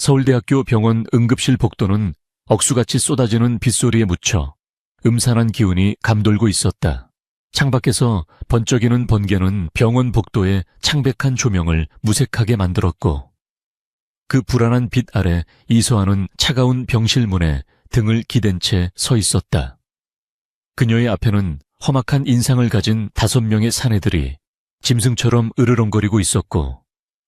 서울대학교 병원 응급실 복도는 억수같이 쏟아지는 빗소리에 묻혀 음산한 기운이 감돌고 있었다. 창밖에서 번쩍이는 번개는 병원 복도의 창백한 조명을 무색하게 만들었고, 그 불안한 빛 아래 이서아는 차가운 병실 문에 등을 기댄 채 서 있었다. 그녀의 앞에는 험악한 인상을 가진 5명의 사내들이 짐승처럼 으르렁거리고 있었고,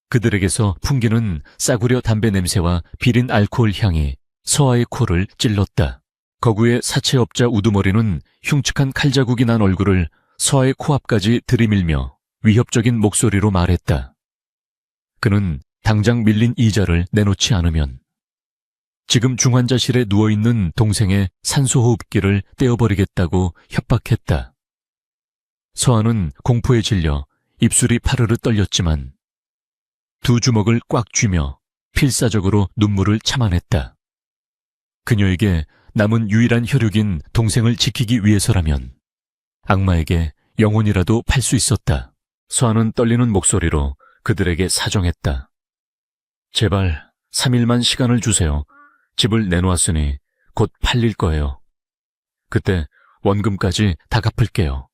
그들에게서 풍기는 싸구려 담배 냄새와 비린 알코올 향이 서아의 코를 찔렀다. 거구의 사채업자 우두머리는 흉측한 칼자국이 난 얼굴을 서아의 코앞까지 들이밀며 위협적인 목소리로 말했다. 그는 당장 밀린 이자를 내놓지 않으면 지금 중환자실에 누워있는 동생의 산소호흡기를 떼어버리겠다고 협박했다. 서아는 공포에 질려 입술이 파르르 떨렸지만 2 주먹을 꽉 쥐며 필사적으로 눈물을 참아냈다. 그녀에게 남은 유일한 혈육인 동생을 지키기 위해서라면 악마에게 영혼이라도 팔 수 있었다. 서아는 떨리는 목소리로 그들에게 사정했다. 제발 3일만 시간을 주세요. 집을 내놓았으니 곧 팔릴 거예요. 그때 원금까지 다 갚을게요.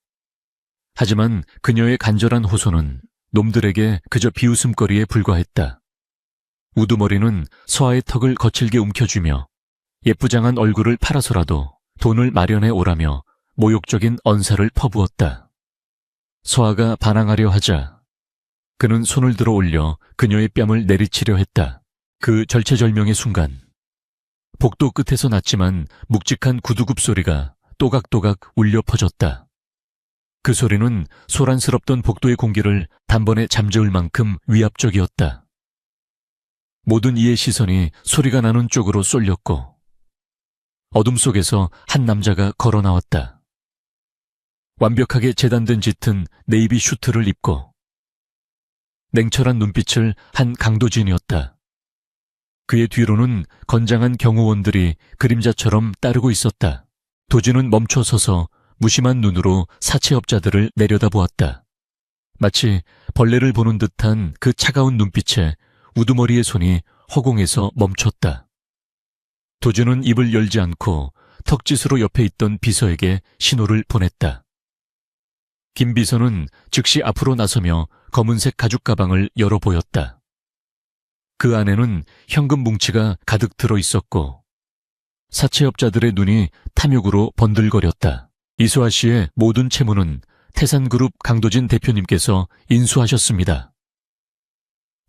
하지만 그녀의 간절한 호소는 놈들에게 그저 비웃음거리에 불과했다. 우두머리는 서아의 턱을 거칠게 움켜쥐며 예쁘장한 얼굴을 팔아서라도 돈을 마련해 오라며 모욕적인 언사를 퍼부었다. 서아가 반항하려 하자 그는 손을 들어 올려 그녀의 뺨을 내리치려 했다. 그 절체절명의 순간 복도 끝에서 났지만 묵직한 구두굽 소리가 또각또각 울려 퍼졌다. 그 소리는 소란스럽던 복도의 공기를 단번에 잠재울 만큼 위압적이었다. 모든 이의 시선이 소리가 나는 쪽으로 쏠렸고 어둠 속에서 한 남자가 걸어 나왔다. 완벽하게 재단된 짙은 네이비 슈트를 입고 냉철한 눈빛을 한 강도진이었다. 그의 뒤로는 건장한 경호원들이 그림자처럼 따르고 있었다. 도진은 멈춰 서서 무심한 눈으로 사채업자들을 내려다보았다. 마치 벌레를 보는 듯한 그 차가운 눈빛에 우두머리의 손이 허공에서 멈췄다. 도준은 입을 열지 않고 턱짓으로 옆에 있던 비서에게 신호를 보냈다. 김 비서는 즉시 앞으로 나서며 검은색 가죽 가방을 열어 보였다. 그 안에는 현금 뭉치가 가득 들어 있었고 사채업자들의 눈이 탐욕으로 번들거렸다. 이수아 씨의 모든 채무는 태산그룹 강도진 대표님께서 인수하셨습니다.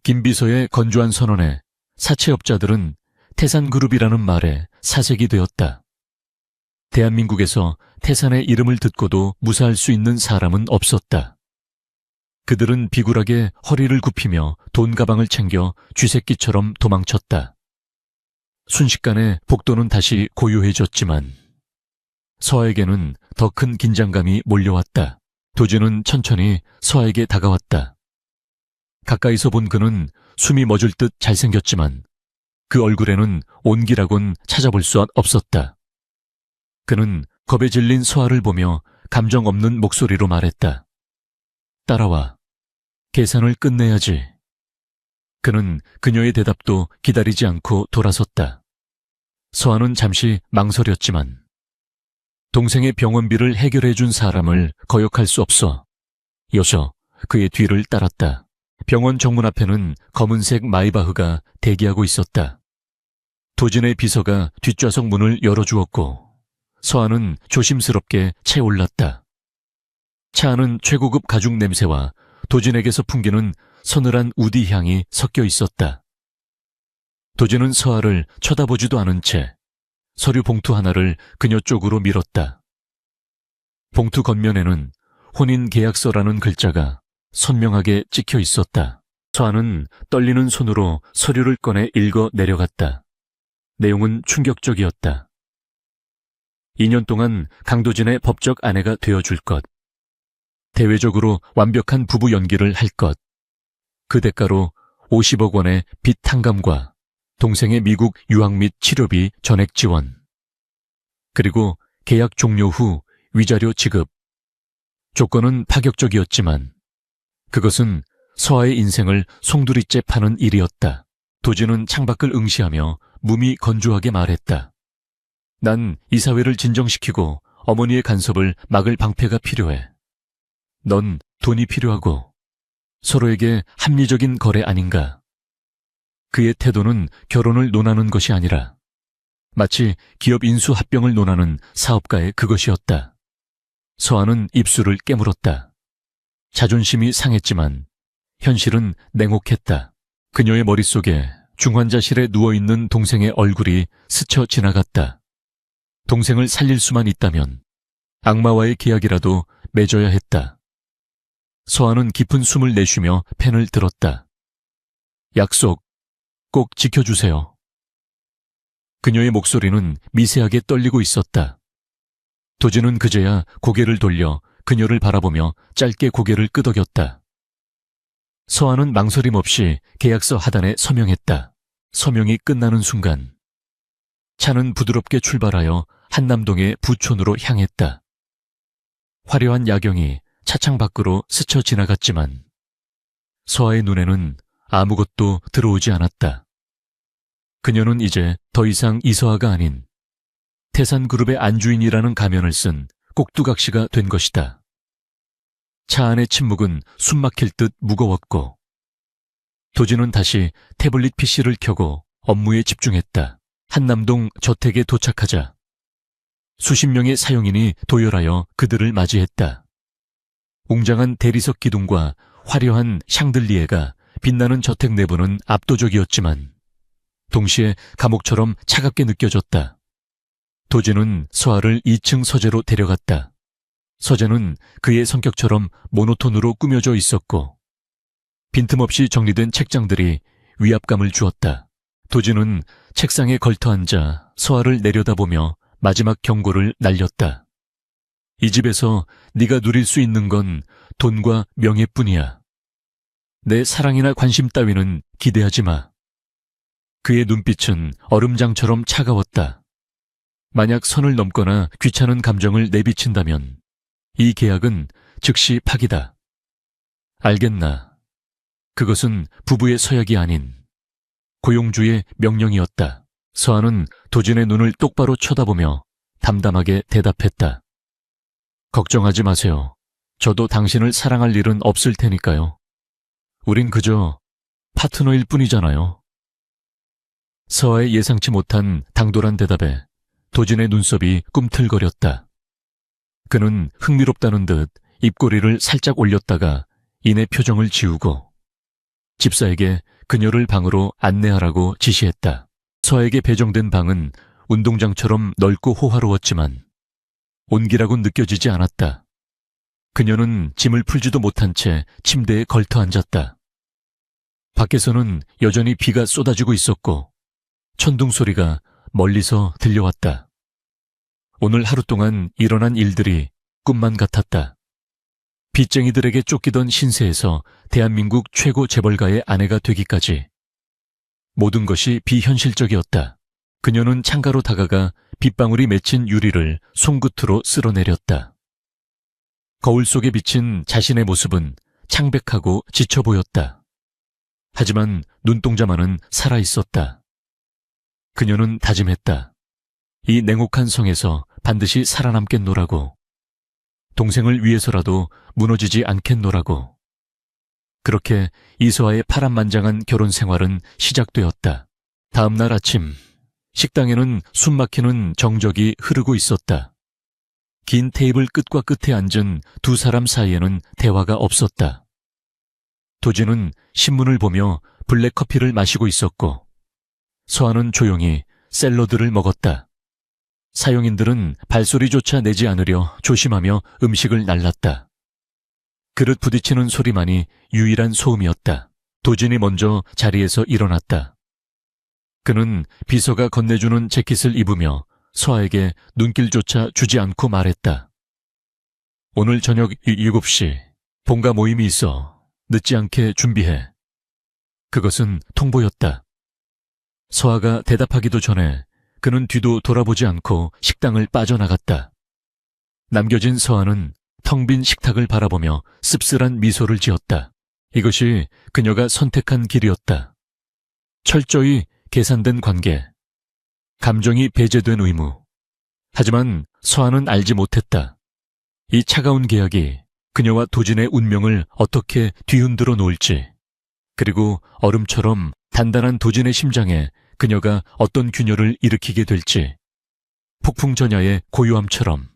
김 비서의 건조한 선언에 사채업자들은 태산그룹이라는 말에 사색이 되었다. 대한민국에서 태산의 이름을 듣고도 무사할 수 있는 사람은 없었다. 그들은 비굴하게 허리를 굽히며 돈 가방을 챙겨 쥐새끼처럼 도망쳤다. 순식간에 복도는 다시 고요해졌지만 서아에게는 더 큰 긴장감이 몰려왔다. 도준은 천천히 서아에게 다가왔다. 가까이서 본 그는 숨이 멎을 듯 잘생겼지만 그 얼굴에는 온기라곤 찾아볼 수 없었다. 그는 겁에 질린 서아를 보며 감정 없는 목소리로 말했다. 따라와. 계산을 끝내야지. 그는 그녀의 대답도 기다리지 않고 돌아섰다. 서아는 잠시 망설였지만 동생의 병원비를 해결해 준 사람을 거역할 수 없어 여서 그의 뒤를 따랐다. 병원 정문 앞에는 검은색 마이바흐가 대기하고 있었다. 도진의 비서가 뒷좌석 문을 열어주었고 서아는 조심스럽게 채 올랐다. 차 안은 최고급 가죽 냄새와 도진에게서 풍기는 서늘한 우디 향이 섞여 있었다. 도진은 서아를 쳐다보지도 않은 채 서류 봉투 하나를 그녀 쪽으로 밀었다. 봉투 겉면에는 혼인계약서라는 글자가 선명하게 찍혀 있었다. 서아는 떨리는 손으로 서류를 꺼내 읽어 내려갔다. 내용은 충격적이었다. 2년 동안 강도진의 법적 아내가 되어줄 것. 대외적으로 완벽한 부부 연기를 할 것. 그 대가로 50억 원의 빚 탕감과 동생의 미국 유학 및 치료비 전액 지원. 그리고 계약 종료 후 위자료 지급. 조건은 파격적이었지만 그것은 서아의 인생을 송두리째 파는 일이었다. 도진은 창밖을 응시하며 몸이 건조하게 말했다. 난 이사회를 진정시키고 어머니의 간섭을 막을 방패가 필요해. 넌 돈이 필요하고 서로에게 합리적인 거래 아닌가. 그의 태도는 결혼을 논하는 것이 아니라 마치 기업 인수 합병을 논하는 사업가의 그것이었다. 서한은 입술을 깨물었다. 자존심이 상했지만 현실은 냉혹했다. 그녀의 머릿속에 중환자실에 누워있는 동생의 얼굴이 스쳐 지나갔다. 동생을 살릴 수만 있다면 악마와의 계약이라도 맺어야 했다. 서한은 깊은 숨을 내쉬며 펜을 들었다. 약속 꼭 지켜주세요. 그녀의 목소리는 미세하게 떨리고 있었다. 도진은 그제야 고개를 돌려 그녀를 바라보며 짧게 고개를 끄덕였다. 서한은 망설임 없이 계약서 하단에 서명했다. 서명이 끝나는 순간 차는 부드럽게 출발하여 한남동의 부촌으로 향했다. 화려한 야경이 차창 밖으로 스쳐 지나갔지만 서아의 눈에는 아무것도 들어오지 않았다. 그녀는 이제 더 이상 이서아가 아닌 태산그룹의 안주인이라는 가면을 쓴 꼭두각시가 된 것이다. 차 안의 침묵은 숨막힐 듯 무거웠고 도진은 다시 태블릿 PC를 켜고 업무에 집중했다. 한남동 저택에 도착하자 수십 명의 사용인이 도열하여 그들을 맞이했다. 웅장한 대리석 기둥과 화려한 샹들리에가 빛나는 저택 내부는 압도적이었지만 동시에 감옥처럼 차갑게 느껴졌다. 도진은 서아를 2층 서재로 데려갔다. 서재는 그의 성격처럼 모노톤으로 꾸며져 있었고 빈틈없이 정리된 책장들이 위압감을 주었다. 도진은 책상에 걸터앉아 서아를 내려다보며 마지막 경고를 날렸다. 이 집에서 네가 누릴 수 있는 건 돈과 명예뿐이야. 내 사랑이나 관심 따위는 기대하지 마. 그의 눈빛은 얼음장처럼 차가웠다. 만약 선을 넘거나 귀찮은 감정을 내비친다면 이 계약은 즉시 파기다. 알겠나? 그것은 부부의 서약이 아닌 고용주의 명령이었다. 서한은 도진의 눈을 똑바로 쳐다보며 담담하게 대답했다. 걱정하지 마세요. 저도 당신을 사랑할 일은 없을 테니까요. 우린 그저 파트너일 뿐이잖아요. 서아의 예상치 못한 당돌한 대답에 도진의 눈썹이 꿈틀거렸다. 그는 흥미롭다는 듯 입꼬리를 살짝 올렸다가 이내 표정을 지우고 집사에게 그녀를 방으로 안내하라고 지시했다. 서아에게 배정된 방은 운동장처럼 넓고 호화로웠지만 온기라곤 느껴지지 않았다. 그녀는 짐을 풀지도 못한 채 침대에 걸터 앉았다. 밖에서는 여전히 비가 쏟아지고 있었고 천둥 소리가 멀리서 들려왔다. 오늘 하루 동안 일어난 일들이 꿈만 같았다. 빚쟁이들에게 쫓기던 신세에서 대한민국 최고 재벌가의 아내가 되기까지 모든 것이 비현실적이었다. 그녀는 창가로 다가가 빗방울이 맺힌 유리를 손끝으로 쓸어내렸다. 거울 속에 비친 자신의 모습은 창백하고 지쳐 보였다. 하지만 눈동자만은 살아있었다. 그녀는 다짐했다. 이 냉혹한 성에서 반드시 살아남겠노라고. 동생을 위해서라도 무너지지 않겠노라고. 그렇게 이서아의 파란만장한 결혼 생활은 시작되었다. 다음 날 아침, 식당에는 숨막히는 정적이 흐르고 있었다. 긴 테이블 끝과 끝에 앉은 두 사람 사이에는 대화가 없었다. 도진은 신문을 보며 블랙커피를 마시고 있었고 서한은 조용히 샐러드를 먹었다. 사용인들은 발소리조차 내지 않으려 조심하며 음식을 날랐다. 그릇 부딪히는 소리만이 유일한 소음이었다. 도진이 먼저 자리에서 일어났다. 그는 비서가 건네주는 재킷을 입으며 서아에게 눈길조차 주지 않고 말했다. 오늘 저녁 7시 본가 모임이 있어. 늦지 않게 준비해. 그것은 통보였다. 서아가 대답하기도 전에 그는 뒤도 돌아보지 않고 식당을 빠져나갔다. 남겨진 서아는 텅 빈 식탁을 바라보며 씁쓸한 미소를 지었다. 이것이 그녀가 선택한 길이었다. 철저히 계산된 관계, 감정이 배제된 의무. 하지만 서한은 알지 못했다. 이 차가운 계약이 그녀와 도진의 운명을 어떻게 뒤흔들어 놓을지, 그리고 얼음처럼 단단한 도진의 심장에 그녀가 어떤 균열을 일으키게 될지, 폭풍전야의 고요함처럼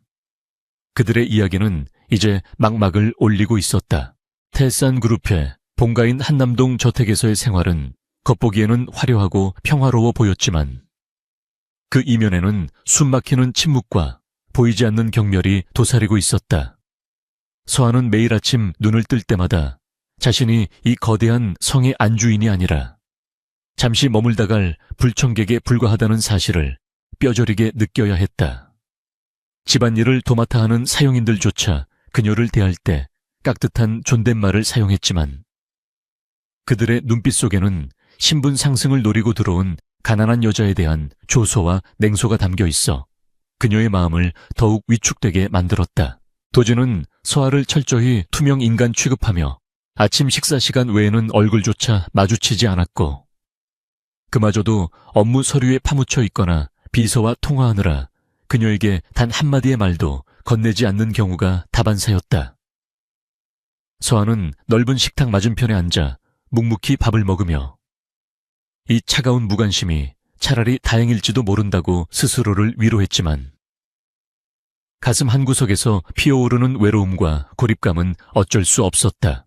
그들의 이야기는 이제 막막을 올리고 있었다. 태산 그룹의 본가인 한남동 저택에서의 생활은 겉보기에는 화려하고 평화로워 보였지만 그 이면에는 숨막히는 침묵과 보이지 않는 경멸이 도사리고 있었다. 서한은 매일 아침 눈을 뜰 때마다 자신이 이 거대한 성의 안주인이 아니라 잠시 머물다 갈 불청객에 불과하다는 사실을 뼈저리게 느껴야 했다. 집안일을 도맡아 하는 사용인들조차 그녀를 대할 때 깍듯한 존댓말을 사용했지만 그들의 눈빛 속에는 신분 상승을 노리고 들어온 가난한 여자에 대한 조소와 냉소가 담겨 있어 그녀의 마음을 더욱 위축되게 만들었다. 도진은 서아를 철저히 투명 인간 취급하며 아침 식사 시간 외에는 얼굴조차 마주치지 않았고 그마저도 업무 서류에 파묻혀 있거나 비서와 통화하느라 그녀에게 단 한마디의 말도 건네지 않는 경우가 다반사였다. 서아는 넓은 식탁 맞은편에 앉아 묵묵히 밥을 먹으며 이 차가운 무관심이 차라리 다행일지도 모른다고 스스로를 위로했지만 가슴 한구석에서 피어오르는 외로움과 고립감은 어쩔 수 없었다.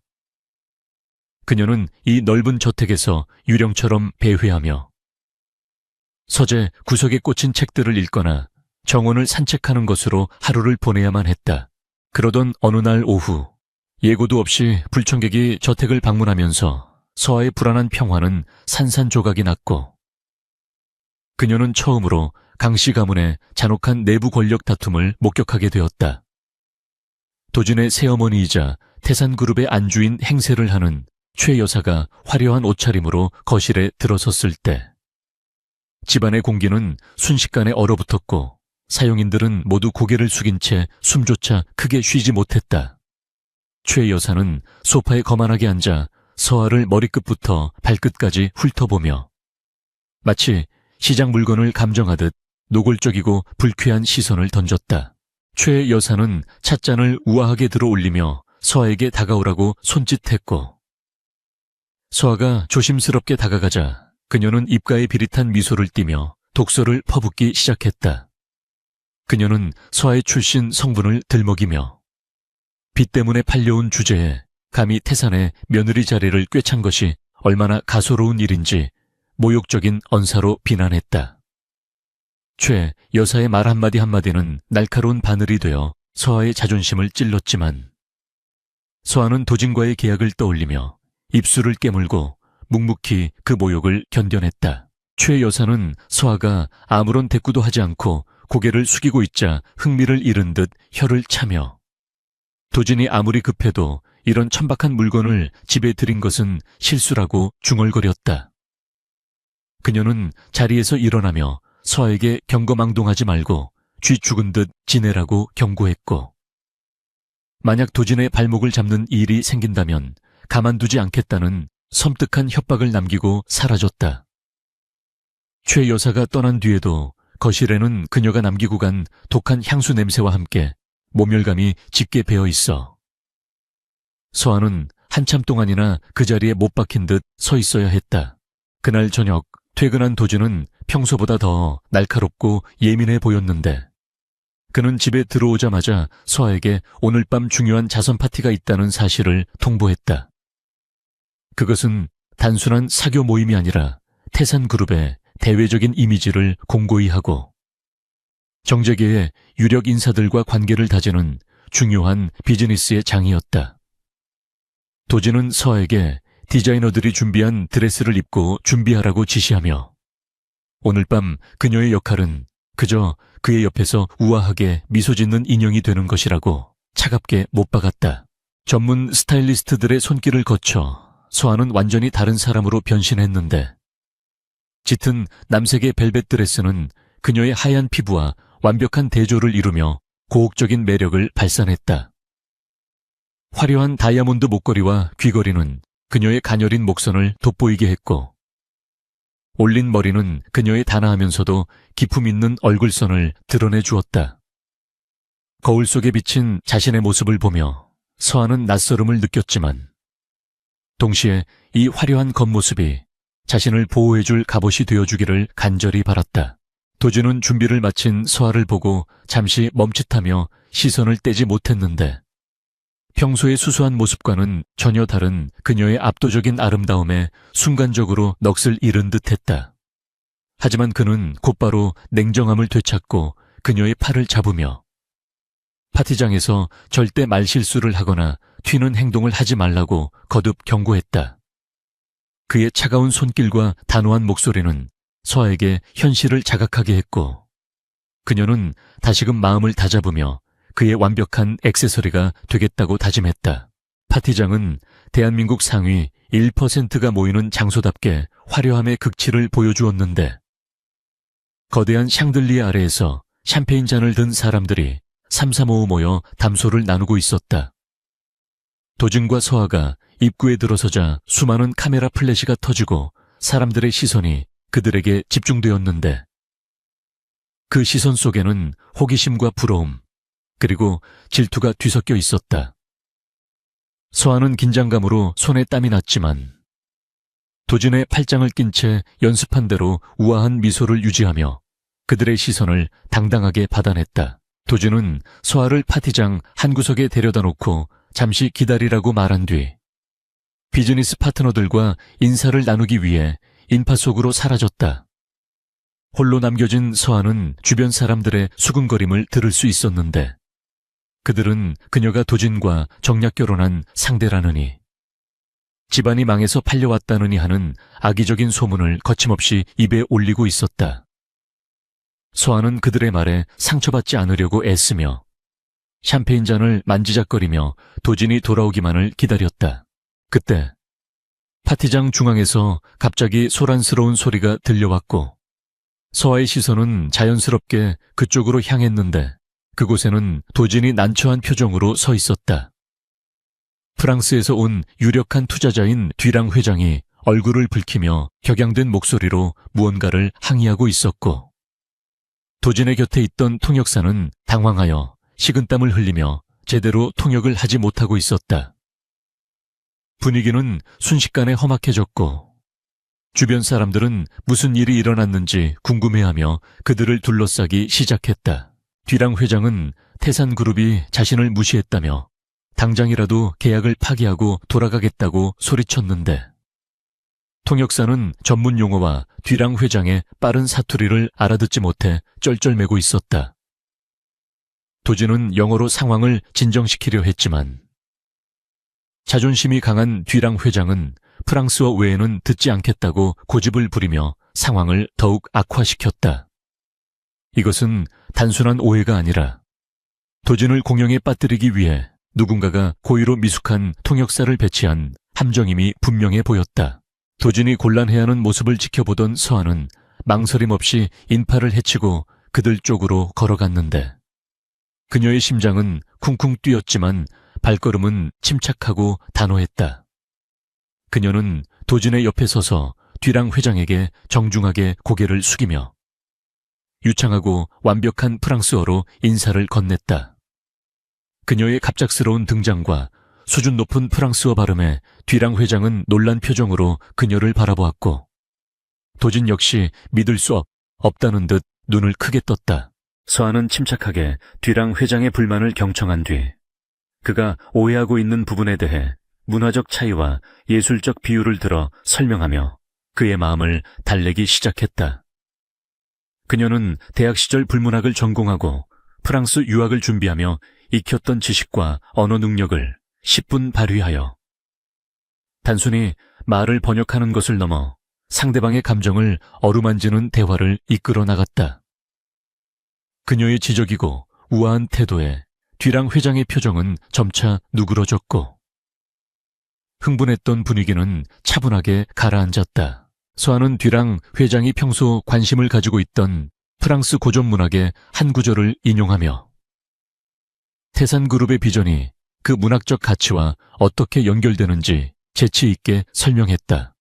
그녀는 이 넓은 저택에서 유령처럼 배회하며 서재 구석에 꽂힌 책들을 읽거나 정원을 산책하는 것으로 하루를 보내야만 했다. 그러던 어느 날 오후 예고도 없이 불청객이 저택을 방문하면서 서아의 불안한 평화는 산산조각이 났고 그녀는 처음으로 강씨 가문의 잔혹한 내부 권력 다툼을 목격하게 되었다. 도진의 새어머니이자 태산그룹의 안주인 행세를 하는 최 여사가 화려한 옷차림으로 거실에 들어섰을 때 집안의 공기는 순식간에 얼어붙었고 사용인들은 모두 고개를 숙인 채 숨조차 크게 쉬지 못했다. 최 여사는 소파에 거만하게 앉아 서아를 머리끝부터 발끝까지 훑어보며 마치 시장 물건을 감정하듯 노골적이고 불쾌한 시선을 던졌다. 최 여사는 찻잔을 우아하게 들어 올리며 서아에게 다가오라고 손짓했고 서아가 조심스럽게 다가가자 그녀는 입가에 비릿한 미소를 띠며 독서를 퍼붓기 시작했다. 그녀는 서아의 출신 성분을 들먹이며 빚 때문에 팔려온 주제에 감히 태산의 며느리 자리를 꿰찬 것이 얼마나 가소로운 일인지 모욕적인 언사로 비난했다. 최 여사의 말 한마디 한마디는 날카로운 바늘이 되어 서아의 자존심을 찔렀지만 서아는 도진과의 계약을 떠올리며 입술을 깨물고 묵묵히 그 모욕을 견뎌냈다. 최 여사는 서아가 아무런 대꾸도 하지 않고 고개를 숙이고 있자 흥미를 잃은 듯 혀를 차며 도진이 아무리 급해도 이런 천박한 물건을 집에 들인 것은 실수라고 중얼거렸다. 그녀는 자리에서 일어나며 서아에게 경거망동하지 말고 쥐 죽은 듯 지내라고 경고했고 만약 도진의 발목을 잡는 일이 생긴다면 가만두지 않겠다는 섬뜩한 협박을 남기고 사라졌다. 최 여사가 떠난 뒤에도 거실에는 그녀가 남기고 간 독한 향수 냄새와 함께 모멸감이 짙게 배어 있어 서아는 한참 동안이나 그 자리에 못 박힌 듯 서 있어야 했다. 그날 저녁 퇴근한 도진은 평소보다 더 날카롭고 예민해 보였는데 그는 집에 들어오자마자 서아에게 오늘 밤 중요한 자선 파티가 있다는 사실을 통보했다. 그것은 단순한 사교 모임이 아니라 태산그룹의 대외적인 이미지를 공고히 하고 정재계의 유력 인사들과 관계를 다지는 중요한 비즈니스의 장이었다. 도진은 서아에게 디자이너들이 준비한 드레스를 입고 준비하라고 지시하며 오늘 밤 그녀의 역할은 그저 그의 옆에서 우아하게 미소 짓는 인형이 되는 것이라고 차갑게 못 박았다. 전문 스타일리스트들의 손길을 거쳐 서아는 완전히 다른 사람으로 변신했는데 짙은 남색의 벨벳 드레스는 그녀의 하얀 피부와 완벽한 대조를 이루며 고혹적인 매력을 발산했다. 화려한 다이아몬드 목걸이와 귀걸이는 그녀의 가녀린 목선을 돋보이게 했고 올린 머리는 그녀의 단아하면서도 기품 있는 얼굴선을 드러내 주었다. 거울 속에 비친 자신의 모습을 보며 서한은 낯설음을 느꼈지만 동시에 이 화려한 겉모습이 자신을 보호해줄 갑옷이 되어주기를 간절히 바랐다. 도준은 준비를 마친 서아를 보고 잠시 멈칫하며 시선을 떼지 못했는데 평소의 수수한 모습과는 전혀 다른 그녀의 압도적인 아름다움에 순간적으로 넋을 잃은 듯했다. 하지만 그는 곧바로 냉정함을 되찾고 그녀의 팔을 잡으며 파티장에서 절대 말실수를 하거나 튀는 행동을 하지 말라고 거듭 경고했다. 그의 차가운 손길과 단호한 목소리는 서아에게 현실을 자각하게 했고 그녀는 다시금 마음을 다잡으며 그의 완벽한 액세서리가 되겠다고 다짐했다. 파티장은 대한민국 상위 1%가 모이는 장소답게 화려함의 극치를 보여주었는데 거대한 샹들리에 아래에서 샴페인 잔을 든 사람들이 삼삼오오 모여 담소를 나누고 있었다. 도준과 서아가 입구에 들어서자 수많은 카메라 플래시가 터지고 사람들의 시선이 그들에게 집중되었는데 그 시선 속에는 호기심과 부러움 그리고 질투가 뒤섞여 있었다. 서아는 긴장감으로 손에 땀이 났지만 도준의 팔짱을 낀 채 연습한 대로 우아한 미소를 유지하며 그들의 시선을 당당하게 받아냈다. 도준은 서아를 파티장 한 구석에 데려다 놓고 잠시 기다리라고 말한 뒤 비즈니스 파트너들과 인사를 나누기 위해 인파 속으로 사라졌다. 홀로 남겨진 서아는 주변 사람들의 수근거림을 들을 수 있었는데 그들은 그녀가 도진과 정략 결혼한 상대라느니 집안이 망해서 팔려왔다느니 하는 악의적인 소문을 거침없이 입에 올리고 있었다. 서아는 그들의 말에 상처받지 않으려고 애쓰며 샴페인 잔을 만지작거리며 도진이 돌아오기만을 기다렸다. 그때 파티장 중앙에서 갑자기 소란스러운 소리가 들려왔고 서아의 시선은 자연스럽게 그쪽으로 향했는데 그곳에는 도진이 난처한 표정으로 서 있었다. 프랑스에서 온 유력한 투자자인 뒤랑 회장이 얼굴을 붉히며 격양된 목소리로 무언가를 항의하고 있었고 도진의 곁에 있던 통역사는 당황하여 식은땀을 흘리며 제대로 통역을 하지 못하고 있었다. 분위기는 순식간에 험악해졌고 주변 사람들은 무슨 일이 일어났는지 궁금해하며 그들을 둘러싸기 시작했다. 뒤랑 회장은 태산그룹이 자신을 무시했다며 당장이라도 계약을 파기하고 돌아가겠다고 소리쳤는데 통역사는 전문 용어와 뒤랑 회장의 빠른 사투리를 알아듣지 못해 쩔쩔매고 있었다. 도진은 영어로 상황을 진정시키려 했지만 자존심이 강한 뒤랑 회장은 프랑스어 외에는 듣지 않겠다고 고집을 부리며 상황을 더욱 악화시켰다. 이것은 단순한 오해가 아니라 도진을 공영에 빠뜨리기 위해 누군가가 고의로 미숙한 통역사를 배치한 함정임이 분명해 보였다. 도진이 곤란해하는 모습을 지켜보던 서아는 망설임 없이 인파를 헤치고 그들 쪽으로 걸어갔는데 그녀의 심장은 쿵쿵 뛰었지만 발걸음은 침착하고 단호했다. 그녀는 도진의 옆에 서서 뒤랑 회장에게 정중하게 고개를 숙이며 유창하고 완벽한 프랑스어로 인사를 건넸다. 그녀의 갑작스러운 등장과 수준 높은 프랑스어 발음에 뒤랑 회장은 놀란 표정으로 그녀를 바라보았고 도진 역시 믿을 수 없다는 듯 눈을 크게 떴다. 서아는 침착하게 뒤랑 회장의 불만을 경청한 뒤 그가 오해하고 있는 부분에 대해 문화적 차이와 예술적 비유를 들어 설명하며 그의 마음을 달래기 시작했다. 그녀는 대학 시절 불문학을 전공하고 프랑스 유학을 준비하며 익혔던 지식과 언어 능력을 10분 발휘하여 단순히 말을 번역하는 것을 넘어 상대방의 감정을 어루만지는 대화를 이끌어 나갔다. 그녀의 지적이고 우아한 태도에 뒤랑 회장의 표정은 점차 누그러졌고 흥분했던 분위기는 차분하게 가라앉았다. 서아는 뒤랑 회장이 평소 관심을 가지고 있던 프랑스 고전 문학의 한 구절을 인용하며 태산그룹의 비전이 그 문학적 가치와 어떻게 연결되는지 재치 있게 설명했다.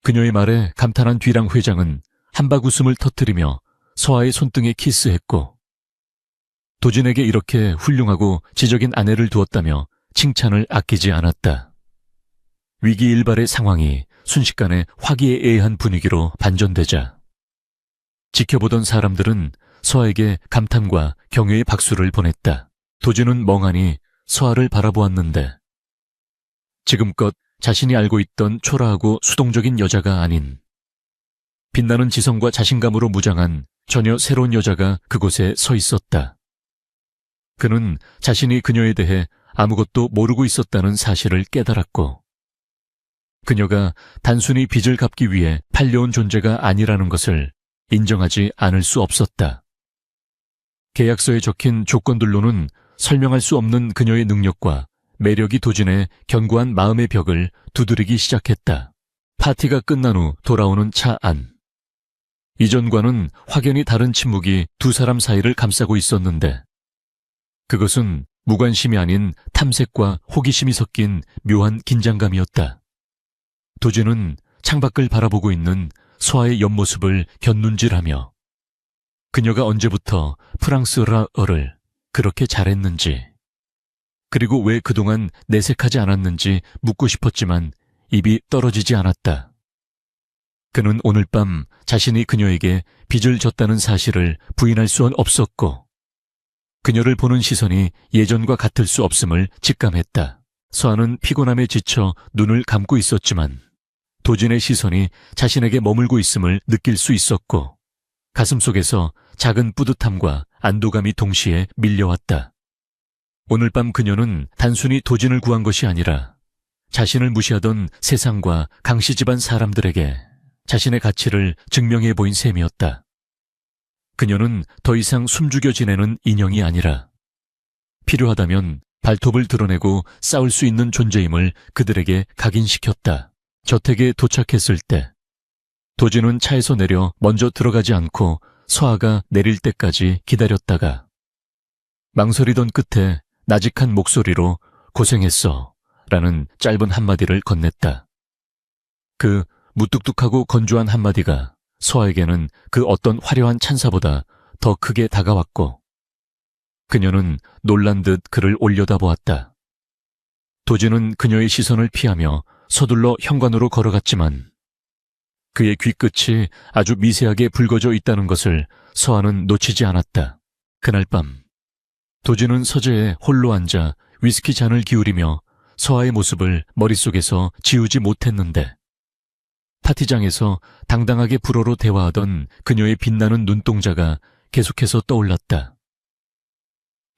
그녀의 말에 감탄한 뒤랑 회장은 한박웃음을 터뜨리며 서아의 손등에 키스했고, 도진에게 이렇게 훌륭하고 지적인 아내를 두었다며 칭찬을 아끼지 않았다. 위기일발의 상황이 순식간에 화기애애한 분위기로 반전되자 지켜보던 사람들은 서아에게 감탄과 경외의 박수를 보냈다. 도진은 멍하니 서아를 바라보았는데 지금껏 자신이 알고 있던 초라하고 수동적인 여자가 아닌 빛나는 지성과 자신감으로 무장한 전혀 새로운 여자가 그곳에 서 있었다. 그는 자신이 그녀에 대해 아무것도 모르고 있었다는 사실을 깨달았고, 그녀가 단순히 빚을 갚기 위해 팔려온 존재가 아니라는 것을 인정하지 않을 수 없었다. 계약서에 적힌 조건들로는 설명할 수 없는 그녀의 능력과 매력이 도진의 견고한 마음의 벽을 두드리기 시작했다. 파티가 끝난 후 돌아오는 차 안. 이전과는 확연히 다른 침묵이 두 사람 사이를 감싸고 있었는데 그것은 무관심이 아닌 탐색과 호기심이 섞인 묘한 긴장감이었다. 도진은 창밖을 바라보고 있는 서아의 옆모습을 곁눈질하며 그녀가 언제부터 프랑스어를 그렇게 잘했는지, 그리고 왜 그동안 내색하지 않았는지 묻고 싶었지만 입이 떨어지지 않았다. 그는 오늘 밤 자신이 그녀에게 빚을 졌다는 사실을 부인할 수는 없었고, 그녀를 보는 시선이 예전과 같을 수 없음을 직감했다. 서아는 피곤함에 지쳐 눈을 감고 있었지만 도진의 시선이 자신에게 머물고 있음을 느낄 수 있었고, 가슴속에서 작은 뿌듯함과 안도감이 동시에 밀려왔다. 오늘 밤 그녀는 단순히 도진을 구한 것이 아니라 자신을 무시하던 세상과 강씨 집안 사람들에게 자신의 가치를 증명해 보인 셈이었다. 그녀는 더 이상 숨죽여 지내는 인형이 아니라 필요하다면 발톱을 드러내고 싸울 수 있는 존재임을 그들에게 각인시켰다. 저택에 도착했을 때 도진은 차에서 내려 먼저 들어가지 않고 서아가 내릴 때까지 기다렸다가 망설이던 끝에 나직한 목소리로 고생했어 라는 짧은 한마디를 건넸다. 그 무뚝뚝하고 건조한 한마디가 서아에게는 그 어떤 화려한 찬사보다 더 크게 다가왔고, 그녀는 놀란 듯 그를 올려다보았다. 도진은 그녀의 시선을 피하며 서둘러 현관으로 걸어갔지만 그의 귀끝이 아주 미세하게 붉어져 있다는 것을 서아는 놓치지 않았다. 그날 밤 도진은 서재에 홀로 앉아 위스키 잔을 기울이며 서아의 모습을 머릿속에서 지우지 못했는데 파티장에서 당당하게 불어로 대화하던 그녀의 빛나는 눈동자가 계속해서 떠올랐다.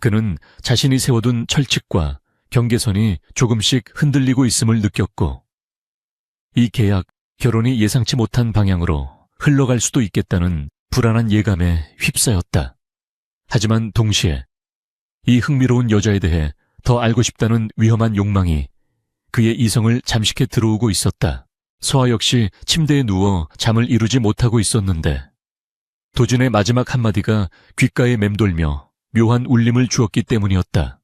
그는 자신이 세워둔 철칙과 경계선이 조금씩 흔들리고 있음을 느꼈고, 이 계약, 결혼이 예상치 못한 방향으로 흘러갈 수도 있겠다는 불안한 예감에 휩싸였다. 하지만 동시에 이 흥미로운 여자에 대해 더 알고 싶다는 위험한 욕망이 그의 이성을 잠식해 들어오고 있었다. 서아 역시 침대에 누워 잠을 이루지 못하고 있었는데 도진의 마지막 한마디가 귓가에 맴돌며 묘한 울림을 주었기 때문이었다.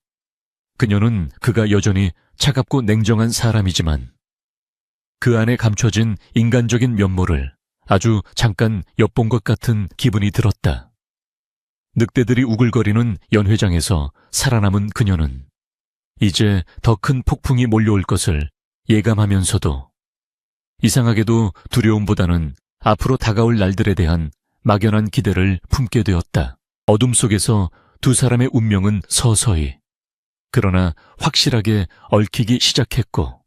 그녀는 그가 여전히 차갑고 냉정한 사람이지만 그 안에 감춰진 인간적인 면모를 아주 잠깐 엿본 것 같은 기분이 들었다. 늑대들이 우글거리는 연회장에서 살아남은 그녀는 이제 더 큰 폭풍이 몰려올 것을 예감하면서도 이상하게도 두려움보다는 앞으로 다가올 날들에 대한 막연한 기대를 품게 되었다. 어둠 속에서 두 사람의 운명은 서서히, 그러나 확실하게 얽히기 시작했고,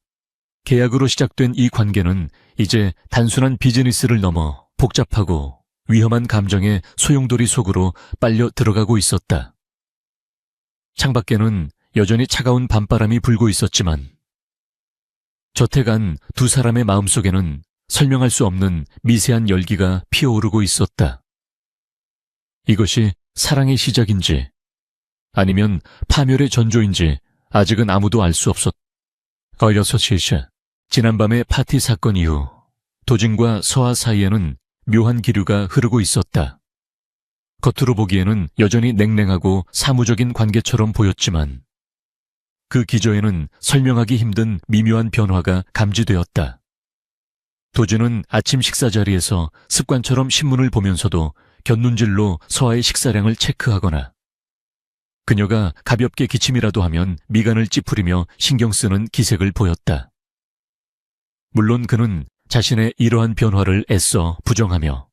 계약으로 시작된 이 관계는 이제 단순한 비즈니스를 넘어 복잡하고 위험한 감정의 소용돌이 속으로 빨려 들어가고 있었다. 창밖에는 여전히 차가운 밤바람이 불고 있었지만 저택 안 두 사람의 마음속에는 설명할 수 없는 미세한 열기가 피어오르고 있었다. 이것이 사랑의 시작인지 아니면 파멸의 전조인지 아직은 아무도 알 수 없었다. 6시 지난밤의 파티 사건 이후 도진과 서아 사이에는 묘한 기류가 흐르고 있었다. 겉으로 보기에는 여전히 냉랭하고 사무적인 관계처럼 보였지만 그 기저에는 설명하기 힘든 미묘한 변화가 감지되었다. 도준은 아침 식사 자리에서 습관처럼 신문을 보면서도 곁눈질로 서아의 식사량을 체크하거나 그녀가 가볍게 기침이라도 하면 미간을 찌푸리며 신경 쓰는 기색을 보였다. 물론 그는 자신의 이러한 변화를 애써 부정하며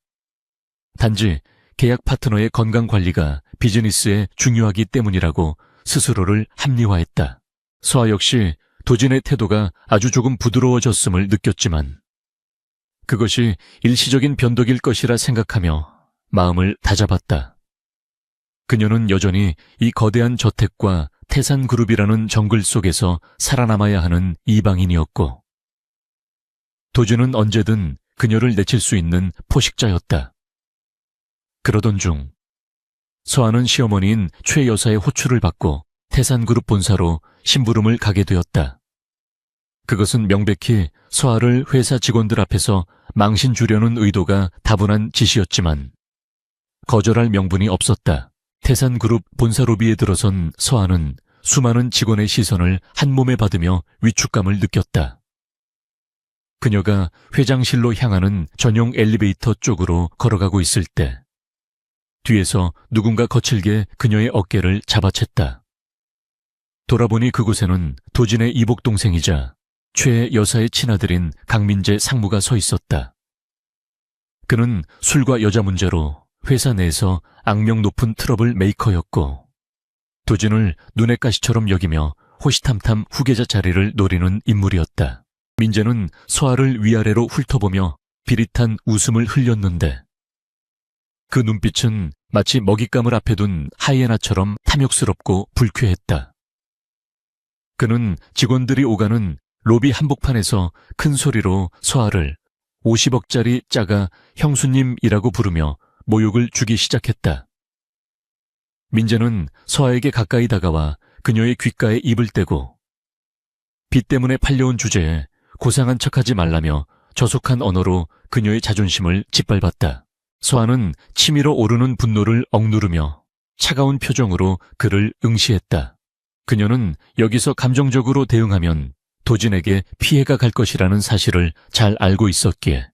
단지 계약 파트너의 건강 관리가 비즈니스에 중요하기 때문이라고 스스로를 합리화했다. 서아 역시 도진의 태도가 아주 조금 부드러워졌음을 느꼈지만 그것이 일시적인 변덕일 것이라 생각하며 마음을 다잡았다. 그녀는 여전히 이 거대한 저택과 태산그룹이라는 정글 속에서 살아남아야 하는 이방인이었고 도준은 언제든 그녀를 내칠 수 있는 포식자였다. 그러던 중 서아는 시어머니인 최 여사의 호출을 받고 태산그룹 본사로 심부름을 가게 되었다. 그것은 명백히 서아를 회사 직원들 앞에서 망신 주려는 의도가 다분한 짓이었지만 거절할 명분이 없었다. 태산그룹 본사 로비에 들어선 서아는 수많은 직원의 시선을 한몸에 받으며 위축감을 느꼈다. 그녀가 회장실로 향하는 전용 엘리베이터 쪽으로 걸어가고 있을 때 뒤에서 누군가 거칠게 그녀의 어깨를 잡아챘다. 돌아보니 그곳에는 도진의 이복 동생이자 최 여사의 친아들인 강민재 상무가 서 있었다. 그는 술과 여자 문제로 회사 내에서 악명 높은 트러블 메이커였고 도진을 눈의 가시처럼 여기며 호시탐탐 후계자 자리를 노리는 인물이었다. 민재는 서아를 위아래로 훑어보며 비릿한 웃음을 흘렸는데 그 눈빛은 마치 먹잇감을 앞에 둔 하이에나처럼 탐욕스럽고 불쾌했다. 그는 직원들이 오가는 로비 한복판에서 큰 소리로 서아를 50억짜리 짜가 형수님이라고 부르며 모욕을 주기 시작했다. 민재는 서아에게 가까이 다가와 그녀의 귓가에 입을 떼고 빚 때문에 팔려온 주제에 고상한 척하지 말라며 저속한 언어로 그녀의 자존심을 짓밟았다. 서아는 치밀어 오르는 분노를 억누르며 차가운 표정으로 그를 응시했다. 그녀는 여기서 감정적으로 대응하면 도진에게 피해가 갈 것이라는 사실을 잘 알고 있었기에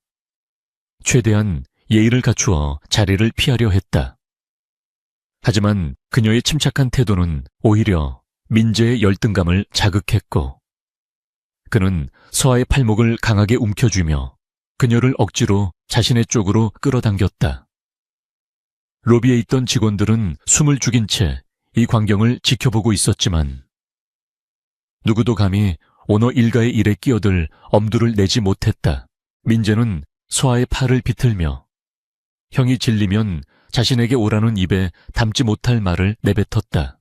최대한 예의를 갖추어 자리를 피하려 했다. 하지만 그녀의 침착한 태도는 오히려 민재의 열등감을 자극했고 그는 서아의 팔목을 강하게 움켜쥐며 그녀를 억지로 자신의 쪽으로 끌어당겼다. 로비에 있던 직원들은 숨을 죽인 채 이 광경을 지켜보고 있었지만 누구도 감히 오너 일가의 일에 끼어들 엄두를 내지 못했다. 민재는 서아의 팔을 비틀며 형이 질리면 자신에게 오라는 입에 담지 못할 말을 내뱉었다.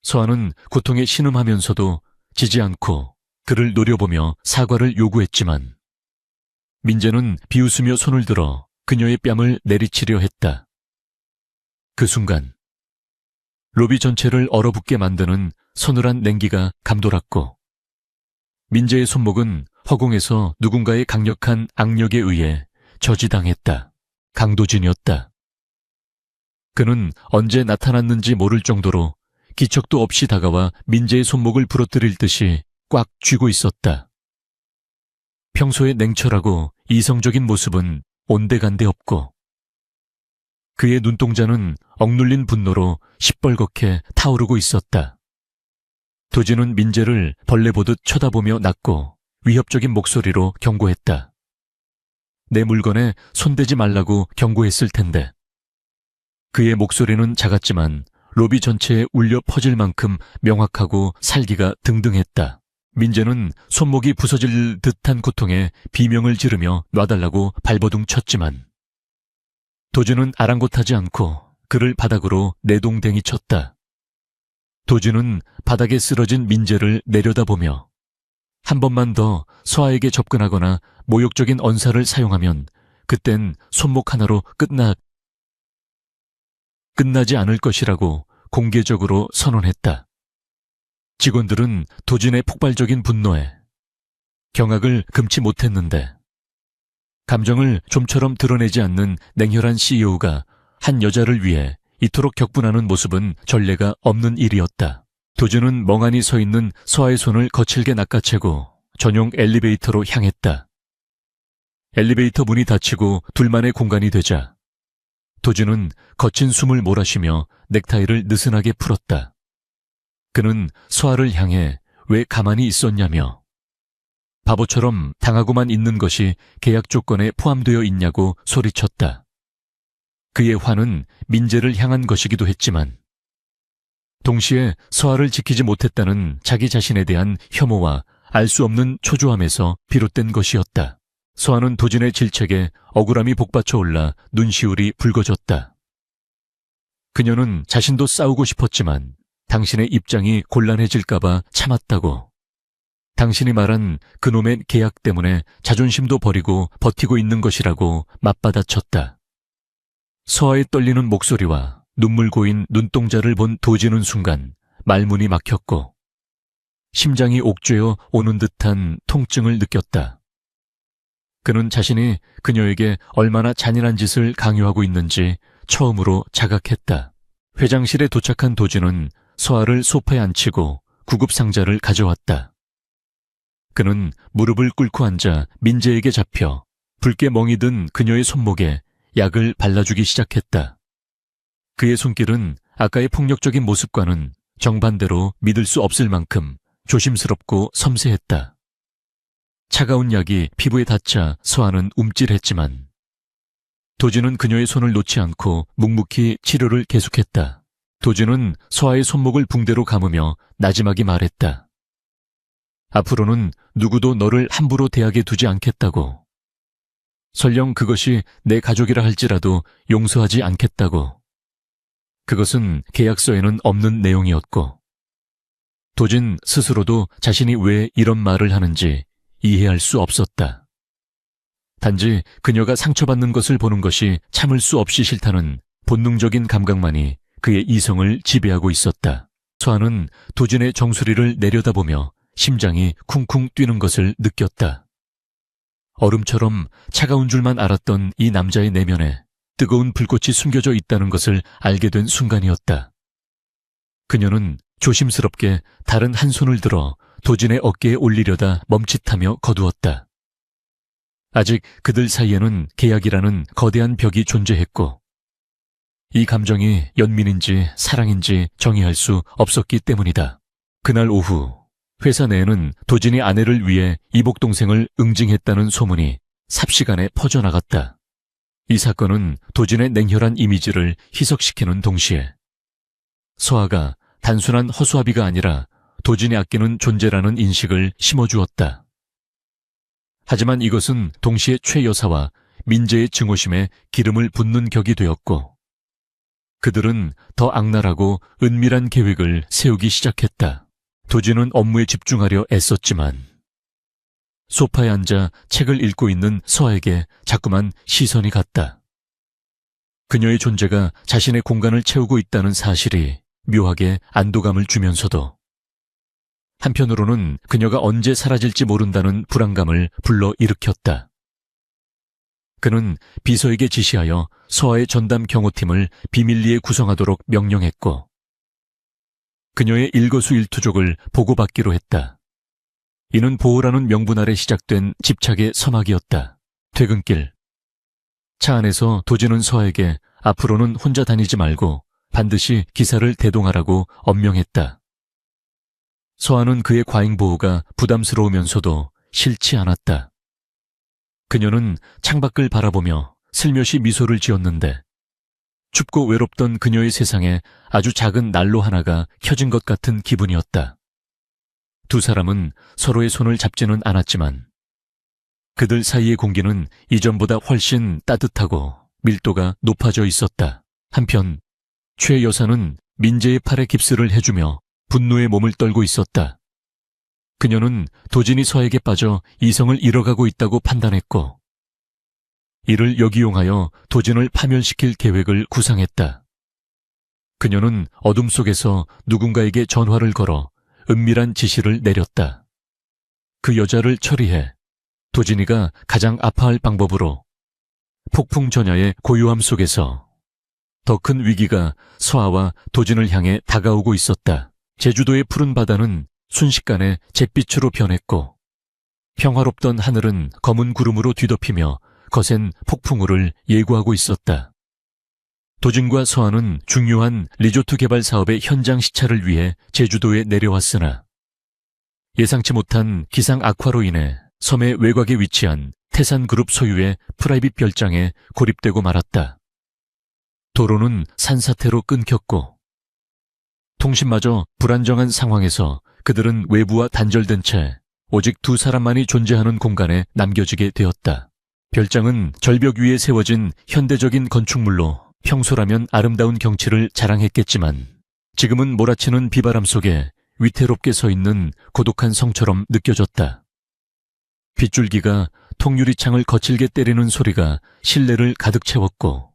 서아는 고통에 신음하면서도 지지 않고 그를 노려보며 사과를 요구했지만 민재는 비웃으며 손을 들어 그녀의 뺨을 내리치려 했다. 그 순간 로비 전체를 얼어붙게 만드는 서늘한 냉기가 감돌았고 민재의 손목은 허공에서 누군가의 강력한 악력에 의해 저지당했다. 강도진이었다. 그는 언제 나타났는지 모를 정도로 기척도 없이 다가와 민재의 손목을 부러뜨릴 듯이 꽉 쥐고 있었다. 평소의 냉철하고 이성적인 모습은 온데간데 없고 그의 눈동자는 억눌린 분노로 시뻘겋게 타오르고 있었다. 도진은 민재를 벌레 보듯 쳐다보며 낮고 위협적인 목소리로 경고했다. 내 물건에 손대지 말라고 경고했을 텐데. 그의 목소리는 작았지만 로비 전체에 울려 퍼질 만큼 명확하고 살기가 등등했다. 민재는 손목이 부서질 듯한 고통에 비명을 지르며 놔달라고 발버둥 쳤지만 도준은 아랑곳하지 않고 그를 바닥으로 내동댕이 쳤다. 도준은 바닥에 쓰러진 민재를 내려다보며 한 번만 더 서아에게 접근하거나 모욕적인 언사를 사용하면 그땐 손목 하나로 끝나지 않을 것이라고 공개적으로 선언했다. 직원들은 도진의 폭발적인 분노에 경악을 금치 못했는데 감정을 좀처럼 드러내지 않는 냉혈한 CEO가 한 여자를 위해 이토록 격분하는 모습은 전례가 없는 일이었다. 도준은 멍하니 서 있는 서아의 손을 거칠게 낚아채고 전용 엘리베이터로 향했다. 엘리베이터 문이 닫히고 둘만의 공간이 되자 도준은 거친 숨을 몰아쉬며 넥타이를 느슨하게 풀었다. 그는 서아를 향해 왜 가만히 있었냐며 바보처럼 당하고만 있는 것이 계약 조건에 포함되어 있냐고 소리쳤다. 그의 화는 민재를 향한 것이기도 했지만 동시에 서아를 지키지 못했다는 자기 자신에 대한 혐오와 알 수 없는 초조함에서 비롯된 것이었다. 서아는 도진의 질책에 억울함이 복받쳐 올라 눈시울이 붉어졌다. 그녀는 자신도 싸우고 싶었지만 당신의 입장이 곤란해질까봐 참았다고. 당신이 말한 그놈의 계약 때문에 자존심도 버리고 버티고 있는 것이라고 맞받아쳤다. 서아의 떨리는 목소리와 눈물 고인 눈동자를 본 도진은 순간 말문이 막혔고 심장이 옥죄어 오는 듯한 통증을 느꼈다. 그는 자신이 그녀에게 얼마나 잔인한 짓을 강요하고 있는지 처음으로 자각했다. 회장실에 도착한 도진은 서아를 소파에 앉히고 구급상자를 가져왔다. 그는 무릎을 꿇고 앉아 민재에게 잡혀 붉게 멍이 든 그녀의 손목에 약을 발라주기 시작했다. 그의 손길은 아까의 폭력적인 모습과는 정반대로 믿을 수 없을 만큼 조심스럽고 섬세했다. 차가운 약이 피부에 닿자 서아는 움찔했지만 도진은 그녀의 손을 놓지 않고 묵묵히 치료를 계속했다. 도진은 서아의 손목을 붕대로 감으며 나지막이 말했다. 앞으로는 누구도 너를 함부로 대하게 두지 않겠다고. 설령 그것이 내 가족이라 할지라도 용서하지 않겠다고. 그것은 계약서에는 없는 내용이었고 도진 스스로도 자신이 왜 이런 말을 하는지 이해할 수 없었다. 단지 그녀가 상처받는 것을 보는 것이 참을 수 없이 싫다는 본능적인 감각만이 그의 이성을 지배하고 있었다. 서아는 도진의 정수리를 내려다보며 심장이 쿵쿵 뛰는 것을 느꼈다. 얼음처럼 차가운 줄만 알았던 이 남자의 내면에 뜨거운 불꽃이 숨겨져 있다는 것을 알게 된 순간이었다. 그녀는 조심스럽게 다른 한 손을 들어 도진의 어깨에 올리려다 멈칫하며 거두었다. 아직 그들 사이에는 계약이라는 거대한 벽이 존재했고 이 감정이 연민인지 사랑인지 정의할 수 없었기 때문이다. 그날 오후 회사 내에는 도진이 아내를 위해 이복 동생을 응징했다는 소문이 삽시간에 퍼져나갔다. 이 사건은 도진의 냉혈한 이미지를 희석시키는 동시에 서아가 단순한 허수아비가 아니라 도진이 아끼는 존재라는 인식을 심어주었다. 하지만 이것은 동시에 최 여사와 민재의 증오심에 기름을 붓는 격이 되었고 그들은 더 악랄하고 은밀한 계획을 세우기 시작했다. 도진은 업무에 집중하려 애썼지만 소파에 앉아 책을 읽고 있는 서아에게 자꾸만 시선이 갔다. 그녀의 존재가 자신의 공간을 채우고 있다는 사실이 묘하게 안도감을 주면서도 한편으로는 그녀가 언제 사라질지 모른다는 불안감을 불러일으켰다. 그는 비서에게 지시하여 서아의 전담 경호팀을 비밀리에 구성하도록 명령했고 그녀의 일거수일투족을 보고받기로 했다. 이는 보호라는 명분 아래 시작된 집착의 서막이었다. 퇴근길 차 안에서 도진은 서아에게 앞으로는 혼자 다니지 말고 반드시 기사를 대동하라고 엄명했다. 서아는 그의 과잉보호가 부담스러우면서도 싫지 않았다. 그녀는 창밖을 바라보며 슬며시 미소를 지었는데 춥고 외롭던 그녀의 세상에 아주 작은 난로 하나가 켜진 것 같은 기분이었다. 두 사람은 서로의 손을 잡지는 않았지만 그들 사이의 공기는 이전보다 훨씬 따뜻하고 밀도가 높아져 있었다. 한편 최 여사는 민재의 팔에 깁스를 해주며 분노의 몸을 떨고 있었다. 그녀는 도진이 서에게 빠져 이성을 잃어가고 있다고 판단했고 이를 역이용하여 도진을 파멸시킬 계획을 구상했다. 그녀는 어둠 속에서 누군가에게 전화를 걸어 은밀한 지시를 내렸다. 그 여자를 처리해 도진이가 가장 아파할 방법으로 폭풍 전야의 고요함 속에서 더 큰 위기가 서아와 도진을 향해 다가오고 있었다. 제주도의 푸른 바다는 순식간에 잿빛으로 변했고 평화롭던 하늘은 검은 구름으로 뒤덮이며 거센 폭풍우를 예고하고 있었다. 도진과 서한은 중요한 리조트 개발 사업의 현장 시찰을 위해 제주도에 내려왔으나 예상치 못한 기상 악화로 인해 섬의 외곽에 위치한 태산그룹 소유의 프라이빗 별장에 고립되고 말았다. 도로는 산사태로 끊겼고 통신마저 불안정한 상황에서 그들은 외부와 단절된 채 오직 두 사람만이 존재하는 공간에 남겨지게 되었다. 별장은 절벽 위에 세워진 현대적인 건축물로 평소라면 아름다운 경치를 자랑했겠지만 지금은 몰아치는 비바람 속에 위태롭게 서 있는 고독한 성처럼 느껴졌다. 빗줄기가 통유리창을 거칠게 때리는 소리가 실내를 가득 채웠고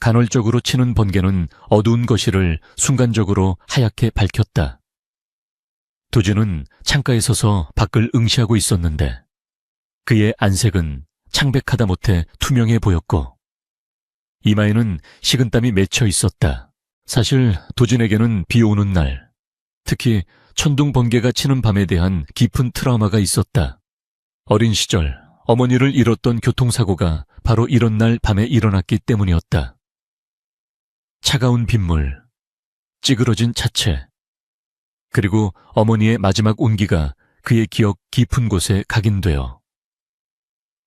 간헐적으로 치는 번개는 어두운 거실을 순간적으로 하얗게 밝혔다. 도진은 창가에 서서 밖을 응시하고 있었는데 그의 안색은 창백하다 못해 투명해 보였고 이마에는 식은땀이 맺혀 있었다. 사실 도진에게는 비 오는 날, 특히 천둥 번개가 치는 밤에 대한 깊은 트라우마가 있었다. 어린 시절 어머니를 잃었던 교통사고가 바로 이런 날 밤에 일어났기 때문이었다. 차가운 빗물, 찌그러진 차체, 그리고 어머니의 마지막 온기가 그의 기억 깊은 곳에 각인되어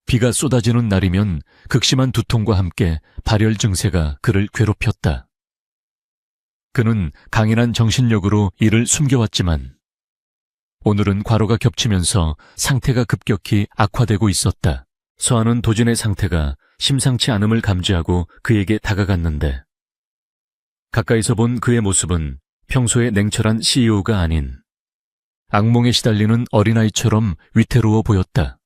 비가 쏟아지는 날이면 극심한 두통과 함께 발열 증세가 그를 괴롭혔다. 그는 강인한 정신력으로 이를 숨겨왔지만 오늘은 과로가 겹치면서 상태가 급격히 악화되고 있었다. 서한은 도진의 상태가 심상치 않음을 감지하고 그에게 다가갔는데 가까이서 본 그의 모습은 평소의 냉철한 CEO가 아닌 악몽에 시달리는 어린아이처럼 위태로워 보였다.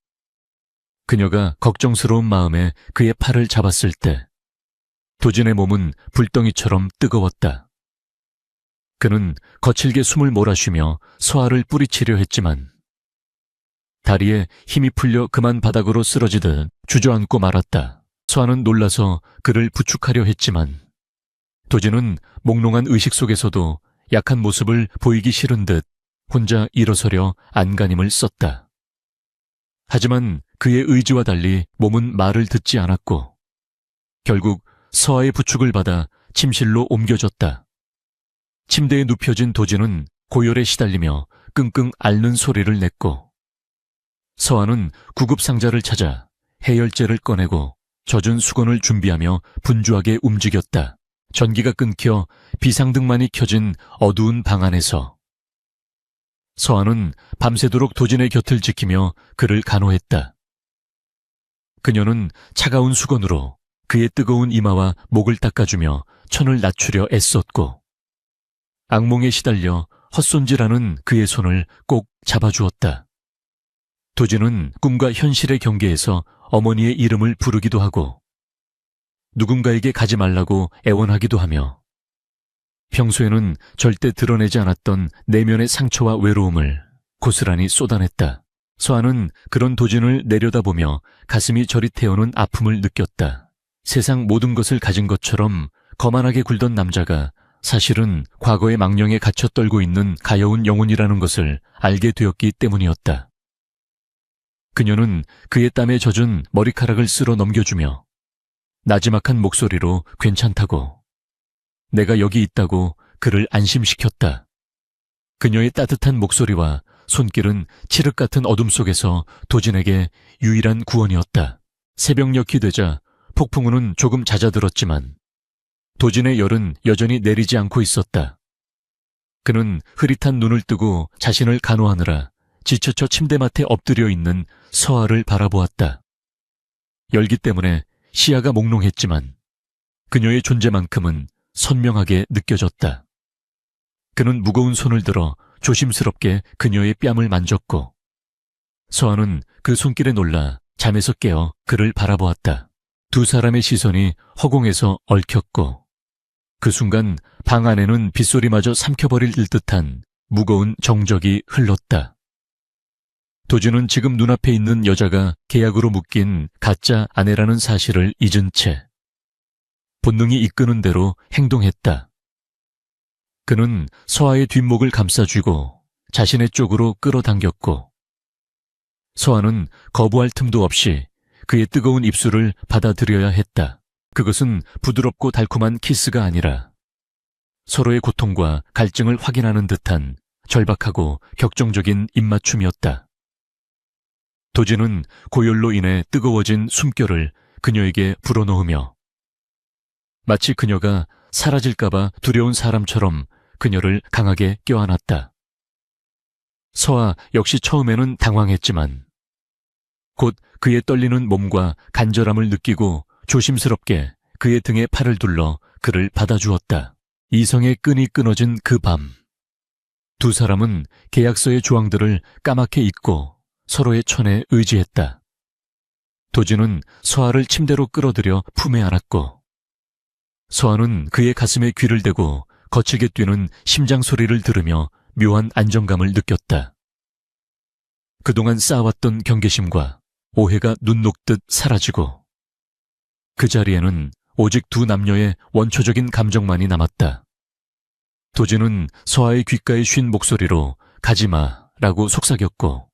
그녀가 걱정스러운 마음에 그의 팔을 잡았을 때 도진의 몸은 불덩이처럼 뜨거웠다. 그는 거칠게 숨을 몰아쉬며 서아를 뿌리치려 했지만 다리에 힘이 풀려 그만 바닥으로 쓰러지듯 주저앉고 말았다. 서아는 놀라서 그를 부축하려 했지만 도진은 몽롱한 의식 속에서도 약한 모습을 보이기 싫은 듯 혼자 일어서려 안간힘을 썼다. 하지만 그의 의지와 달리 몸은 말을 듣지 않았고 결국 서아의 부축을 받아 침실로 옮겨졌다. 침대에 눕혀진 도진은 고열에 시달리며 끙끙 앓는 소리를 냈고 서아는 구급상자를 찾아 해열제를 꺼내고 젖은 수건을 준비하며 분주하게 움직였다. 전기가 끊겨 비상등만이 켜진 어두운 방 안에서 서아는 밤새도록 도진의 곁을 지키며 그를 간호했다. 그녀는 차가운 수건으로 그의 뜨거운 이마와 목을 닦아주며 천을 낮추려 애썼고 악몽에 시달려 헛손질하는 그의 손을 꼭 잡아주었다. 도진은 꿈과 현실의 경계에서 어머니의 이름을 부르기도 하고 누군가에게 가지 말라고 애원하기도 하며 평소에는 절대 드러내지 않았던 내면의 상처와 외로움을 고스란히 쏟아냈다. 서아는 그런 도진을 내려다보며 가슴이 저릿해오는 아픔을 느꼈다. 세상 모든 것을 가진 것처럼 거만하게 굴던 남자가 사실은 과거의 망령에 갇혀 떨고 있는 가여운 영혼이라는 것을 알게 되었기 때문이었다. 그녀는 그의 땀에 젖은 머리카락을 쓸어 넘겨주며 나지막한 목소리로 괜찮다고, 내가 여기 있다고 그를 안심시켰다. 그녀의 따뜻한 목소리와 손길은 칠흑 같은 어둠 속에서 도진에게 유일한 구원이었다. 새벽녘이 되자 폭풍우는 조금 잦아들었지만 도진의 열은 여전히 내리지 않고 있었다. 그는 흐릿한 눈을 뜨고 자신을 간호하느라 지쳐쳐 침대맡에 엎드려 있는 서아를 바라보았다. 열기 때문에 시야가 몽롱했지만 그녀의 존재만큼은 선명하게 느껴졌다. 그는 무거운 손을 들어 조심스럽게 그녀의 뺨을 만졌고 서아는 그 손길에 놀라 잠에서 깨어 그를 바라보았다. 두 사람의 시선이 허공에서 얽혔고 그 순간 방 안에는 빗소리마저 삼켜버릴 듯한 무거운 정적이 흘렀다. 도준은 지금 눈앞에 있는 여자가 계약으로 묶인 가짜 아내라는 사실을 잊은 채 본능이 이끄는 대로 행동했다. 그는 서아의 뒷목을 감싸쥐고 자신의 쪽으로 끌어당겼고 서아는 거부할 틈도 없이 그의 뜨거운 입술을 받아들여야 했다. 그것은 부드럽고 달콤한 키스가 아니라 서로의 고통과 갈증을 확인하는 듯한 절박하고 격정적인 입맞춤이었다. 도진은 고열로 인해 뜨거워진 숨결을 그녀에게 불어넣으며 마치 그녀가 사라질까봐 두려운 사람처럼 그녀를 강하게 껴안았다. 서아 역시 처음에는 당황했지만 곧 그의 떨리는 몸과 간절함을 느끼고 조심스럽게 그의 등에 팔을 둘러 그를 받아주었다. 이성의 끈이 끊어진 그 밤, 두 사람은 계약서의 조항들을 까맣게 잊고 서로의 천에 의지했다. 도진은 서아를 침대로 끌어들여 품에 안았고 서아는 그의 가슴에 귀를 대고 거칠게 뛰는 심장 소리를 들으며 묘한 안정감을 느꼈다. 그동안 쌓아왔던 경계심과 오해가 눈 녹듯 사라지고 그 자리에는 오직 두 남녀의 원초적인 감정만이 남았다. 도진은 서아의 귓가에 쉰 목소리로 가지마라고 속삭였고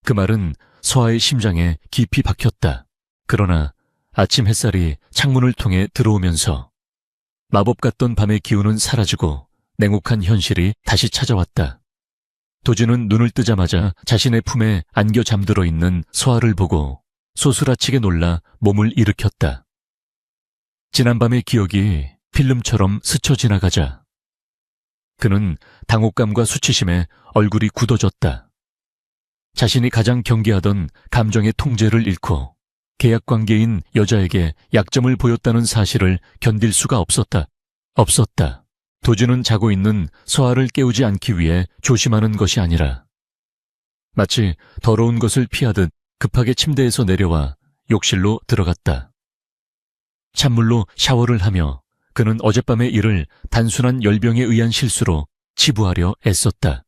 그 말은 서아의 심장에 깊이 박혔다. 그러나 아침 햇살이 창문을 통해 들어오면서 마법 같던 밤의 기운은 사라지고 냉혹한 현실이 다시 찾아왔다. 도진은 눈을 뜨자마자 자신의 품에 안겨 잠들어 있는 서아를 보고 소스라치게 놀라 몸을 일으켰다. 지난밤의 기억이 필름처럼 스쳐 지나가자 그는 당혹감과 수치심에 얼굴이 굳어졌다. 자신이 가장 경계하던 감정의 통제를 잃고 계약관계인 여자에게 약점을 보였다는 사실을 견딜 수가 없었다. 도진은 자고 있는 서아를 깨우지 않기 위해 조심하는 것이 아니라 마치 더러운 것을 피하듯 급하게 침대에서 내려와 욕실로 들어갔다. 찬물로 샤워를 하며 그는 어젯밤의 일을 단순한 열병에 의한 실수로 치부하려 애썼다.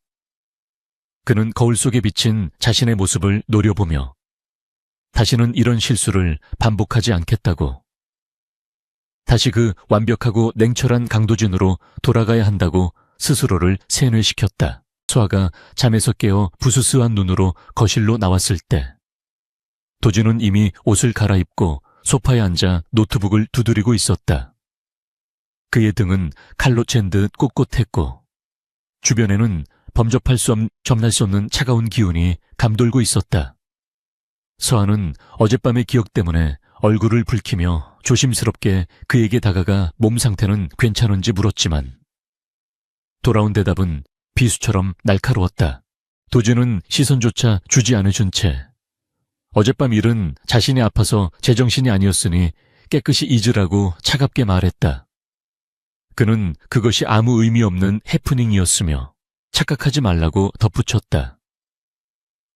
그는 거울 속에 비친 자신의 모습을 노려보며 다시는 이런 실수를 반복하지 않겠다고, 다시 그 완벽하고 냉철한 강도진으로 돌아가야 한다고 스스로를 세뇌시켰다. 서아가 잠에서 깨어 부스스한 눈으로 거실로 나왔을 때 도진은 이미 옷을 갈아입고 소파에 앉아 노트북을 두드리고 있었다. 그의 등은 칼로 챈 듯 꼿꼿했고 주변에는 점날 수 없는 차가운 기운이 감돌고 있었다. 서아는 어젯밤의 기억 때문에 얼굴을 붉히며 조심스럽게 그에게 다가가 몸 상태는 괜찮은지 물었지만 돌아온 대답은 비수처럼 날카로웠다. 도진은 시선조차 주지 않으신 채 어젯밤 일은 자신이 아파서 제정신이 아니었으니 깨끗이 잊으라고 차갑게 말했다. 그는 그것이 아무 의미 없는 해프닝이었으며 착각하지 말라고 덧붙였다.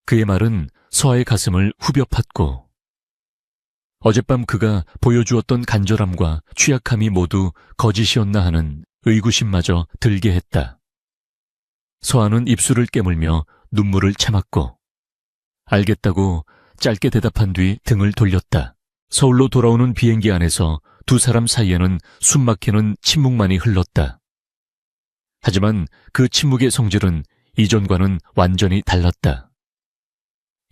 그의 말은 서아의 가슴을 후벼 팠고 어젯밤 그가 보여주었던 간절함과 취약함이 모두 거짓이었나 하는 의구심마저 들게 했다. 서아는 입술을 깨물며 눈물을 참았고 알겠다고 짧게 대답한 뒤 등을 돌렸다. 서울로 돌아오는 비행기 안에서 두 사람 사이에는 숨막히는 침묵만이 흘렀다. 하지만 그 침묵의 성질은 이전과는 완전히 달랐다.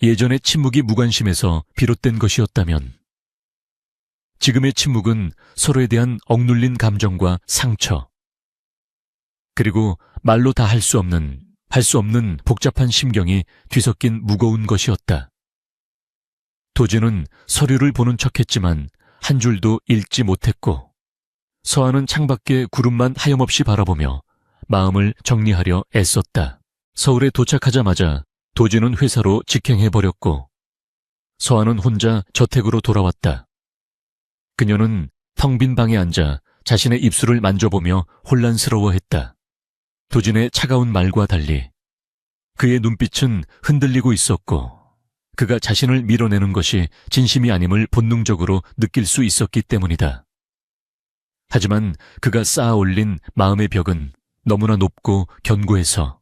예전의 침묵이 무관심에서 비롯된 것이었다면 지금의 침묵은 서로에 대한 억눌린 감정과 상처, 그리고 말로 다 할 수 없는 복잡한 심경이 뒤섞인 무거운 것이었다. 도진은 서류를 보는 척했지만 한 줄도 읽지 못했고 서아는 창밖에 구름만 하염없이 바라보며 마음을 정리하려 애썼다. 서울에 도착하자마자 도진은 회사로 직행해버렸고 서아는 혼자 저택으로 돌아왔다. 그녀는 텅 빈 방에 앉아 자신의 입술을 만져보며 혼란스러워했다. 도진의 차가운 말과 달리 그의 눈빛은 흔들리고 있었고 그가 자신을 밀어내는 것이 진심이 아님을 본능적으로 느낄 수 있었기 때문이다. 하지만 그가 쌓아 올린 마음의 벽은 너무나 높고 견고해서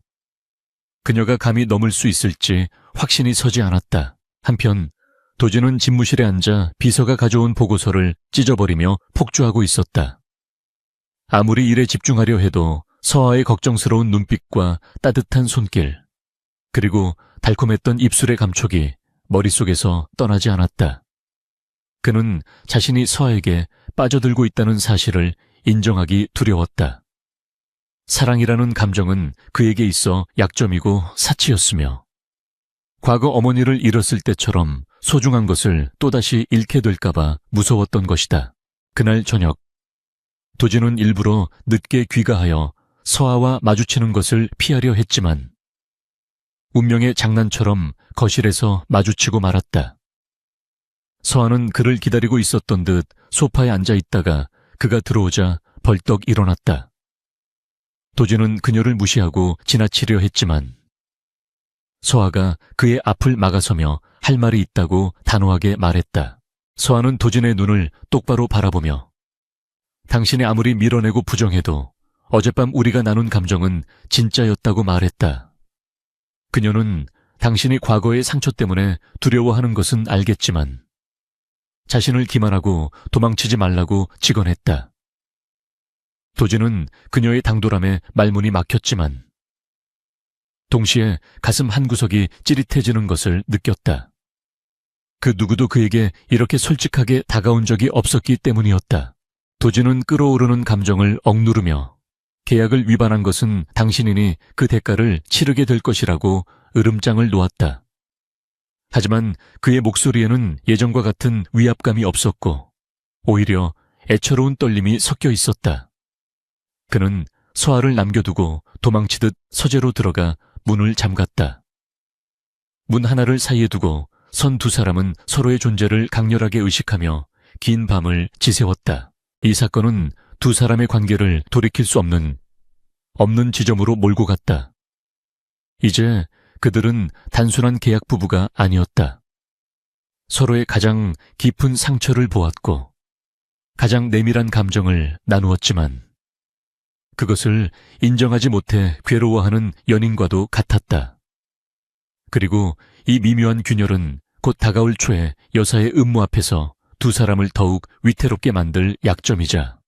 그녀가 감히 넘을 수 있을지 확신이 서지 않았다. 한편 도진은 집무실에 앉아 비서가 가져온 보고서를 찢어버리며 폭주하고 있었다. 아무리 일에 집중하려 해도 서아의 걱정스러운 눈빛과 따뜻한 손길, 그리고 달콤했던 입술의 감촉이 머릿속에서 떠나지 않았다. 그는 자신이 서아에게 빠져들고 있다는 사실을 인정하기 두려웠다. 사랑이라는 감정은 그에게 있어 약점이고 사치였으며 과거 어머니를 잃었을 때처럼 소중한 것을 또다시 잃게 될까봐 무서웠던 것이다. 그날 저녁, 도진은 일부러 늦게 귀가하여 서아와 마주치는 것을 피하려 했지만 운명의 장난처럼 거실에서 마주치고 말았다. 서아는 그를 기다리고 있었던 듯 소파에 앉아 있다가 그가 들어오자 벌떡 일어났다. 도진은 그녀를 무시하고 지나치려 했지만 서아가 그의 앞을 막아서며 할 말이 있다고 단호하게 말했다. 서아는 도진의 눈을 똑바로 바라보며 당신이 아무리 밀어내고 부정해도 어젯밤 우리가 나눈 감정은 진짜였다고 말했다. 그녀는 당신이 과거의 상처 때문에 두려워하는 것은 알겠지만 자신을 기만하고 도망치지 말라고 직언했다. 도진은 그녀의 당돌함에 말문이 막혔지만 동시에 가슴 한구석이 찌릿해지는 것을 느꼈다. 그 누구도 그에게 이렇게 솔직하게 다가온 적이 없었기 때문이었다. 도진은 끓어오르는 감정을 억누르며 계약을 위반한 것은 당신이니 그 대가를 치르게 될 것이라고 으름장을 놓았다. 하지만 그의 목소리에는 예전과 같은 위압감이 없었고 오히려 애처로운 떨림이 섞여 있었다. 그는 서아를 남겨두고 도망치듯 서재로 들어가 문을 잠갔다. 문 하나를 사이에 두고 선 두 사람은 서로의 존재를 강렬하게 의식하며 긴 밤을 지새웠다. 이 사건은 두 사람의 관계를 돌이킬 수 없는 지점으로 몰고 갔다. 이제 그들은 단순한 계약 부부가 아니었다. 서로의 가장 깊은 상처를 보았고 가장 내밀한 감정을 나누었지만 그것을 인정하지 못해 괴로워하는 연인과도 같았다. 그리고 이 미묘한 균열은 곧 다가올 초에 여사의 음모 앞에서 두 사람을 더욱 위태롭게 만들 약점이자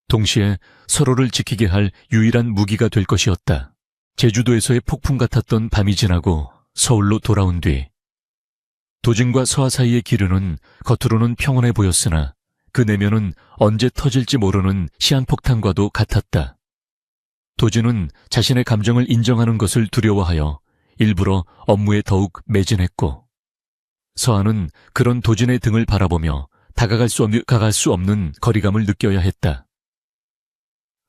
동시에 서로를 지키게 할 유일한 무기가 될 것이었다. 제주도에서의 폭풍 같았던 밤이 지나고 서울로 돌아온 뒤 도진과 서아 사이의 기류는 겉으로는 평온해 보였으나 그 내면은 언제 터질지 모르는 시한폭탄과도 같았다. 도진은 자신의 감정을 인정하는 것을 두려워하여 일부러 업무에 더욱 매진했고 서아는 그런 도진의 등을 바라보며 다가갈 수 없는 거리감을 느껴야 했다.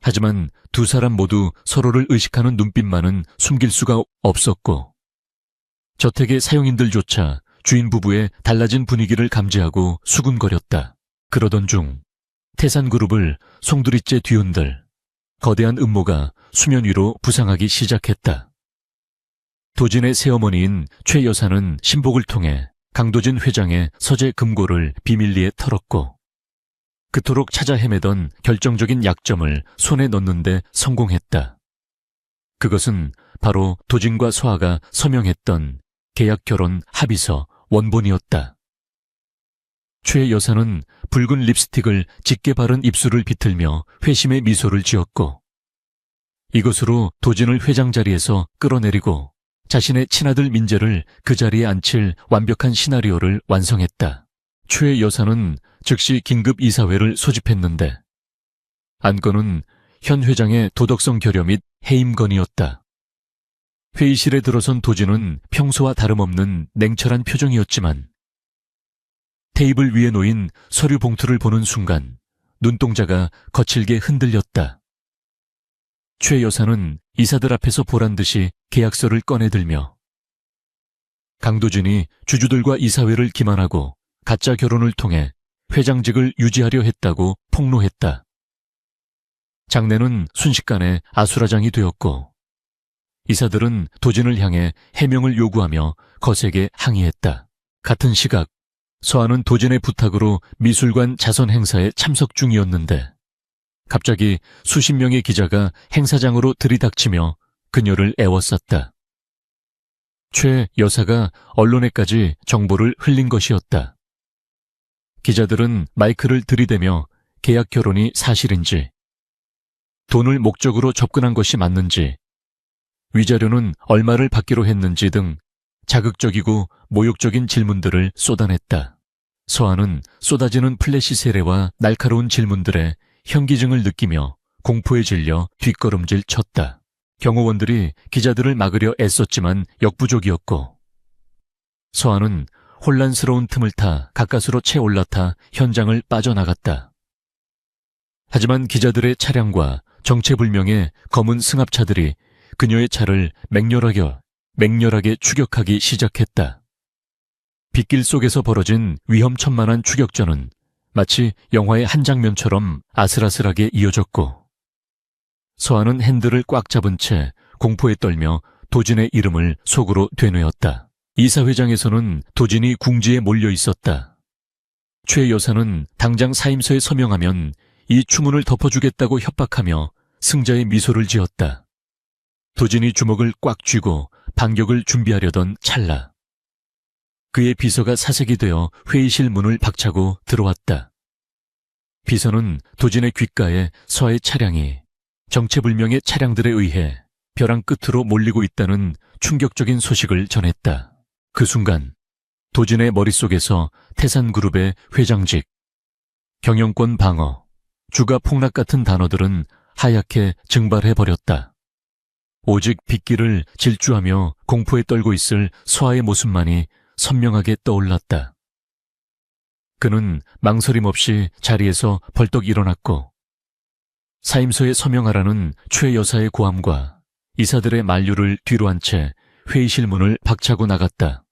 하지만 두 사람 모두 서로를 의식하는 눈빛만은 숨길 수가 없었고 저택의 사용인들조차 주인 부부의 달라진 분위기를 감지하고 수군거렸다. 그러던 중 태산그룹을 송두리째 뒤흔들 거대한 음모가 수면 위로 부상하기 시작했다. 도진의 새어머니인 최 여사는 신복을 통해 강도진 회장의 서재 금고를 비밀리에 털었고 그토록 찾아 헤매던 결정적인 약점을 손에 넣는데 성공했다. 그것은 바로 도진과 서아가 서명했던 계약결혼 합의서 원본이었다. 최 여사는 붉은 립스틱을 짙게 바른 입술을 비틀며 회심의 미소를 지었고 이것으로 도진을 회장 자리에서 끌어내리고 자신의 친아들 민재를 그 자리에 앉힐 완벽한 시나리오를 완성했다. 최 여사는 즉시 긴급 이사회를 소집했는데 안건은 현 회장의 도덕성 결여 및 해임건이었다. 회의실에 들어선 도진은 평소와 다름없는 냉철한 표정이었지만 테이블 위에 놓인 서류 봉투를 보는 순간 눈동자가 거칠게 흔들렸다. 최 여사는 이사들 앞에서 보란듯이 계약서를 꺼내들며 강도진이 주주들과 이사회를 기만하고 가짜 결혼을 통해 회장직을 유지하려 했다고 폭로했다. 장내는 순식간에 아수라장이 되었고 이사들은 도진을 향해 해명을 요구하며 거세게 항의했다. 같은 시각 서아는 도진의 부탁으로 미술관 자선 행사에 참석 중이었는데 갑자기 수십 명의 기자가 행사장으로 들이닥치며 그녀를 애워쌌다. 최 여사가 언론에까지 정보를 흘린 것이었다. 기자들은 마이크를 들이대며 계약 결혼이 사실인지, 돈을 목적으로 접근한 것이 맞는지, 위자료는 얼마를 받기로 했는지 등 자극적이고 모욕적인 질문들을 쏟아냈다. 서한은 쏟아지는 플래시 세례와 날카로운 질문들에 현기증을 느끼며 공포에 질려 뒷걸음질 쳤다. 경호원들이 기자들을 막으려 애썼지만 역부족이었고, 서한은 혼란스러운 틈을 타 가까스로 채 올라타 현장을 빠져나갔다. 하지만 기자들의 차량과 정체불명의 검은 승합차들이 그녀의 차를 맹렬하게 추격하기 시작했다. 빗길 속에서 벌어진 위험천만한 추격전은 마치 영화의 한 장면처럼 아슬아슬하게 이어졌고, 서한은 핸들을 꽉 잡은 채 공포에 떨며 도진의 이름을 속으로 되뇌었다. 이사회장에서는 도진이 궁지에 몰려 있었다. 최 여사는 당장 사임서에 서명하면 이 추문을 덮어주겠다고 협박하며 승자의 미소를 지었다. 도진이 주먹을 꽉 쥐고 반격을 준비하려던 찰나, 그의 비서가 사색이 되어 회의실 문을 박차고 들어왔다. 비서는 도진의 귓가에 서의 차량이 정체불명의 차량들에 의해 벼랑 끝으로 몰리고 있다는 충격적인 소식을 전했다. 그 순간 도진의 머릿속에서 태산그룹의 회장직, 경영권 방어, 주가 폭락 같은 단어들은 하얗게 증발해버렸다. 오직 빗길을 질주하며 공포에 떨고 있을 서아의 모습만이 선명하게 떠올랐다. 그는 망설임 없이 자리에서 벌떡 일어났고, 사임서에 서명하라는 최 여사의 고함과 이사들의 만류를 뒤로 한 채 회의실 문을 박차고 나갔다.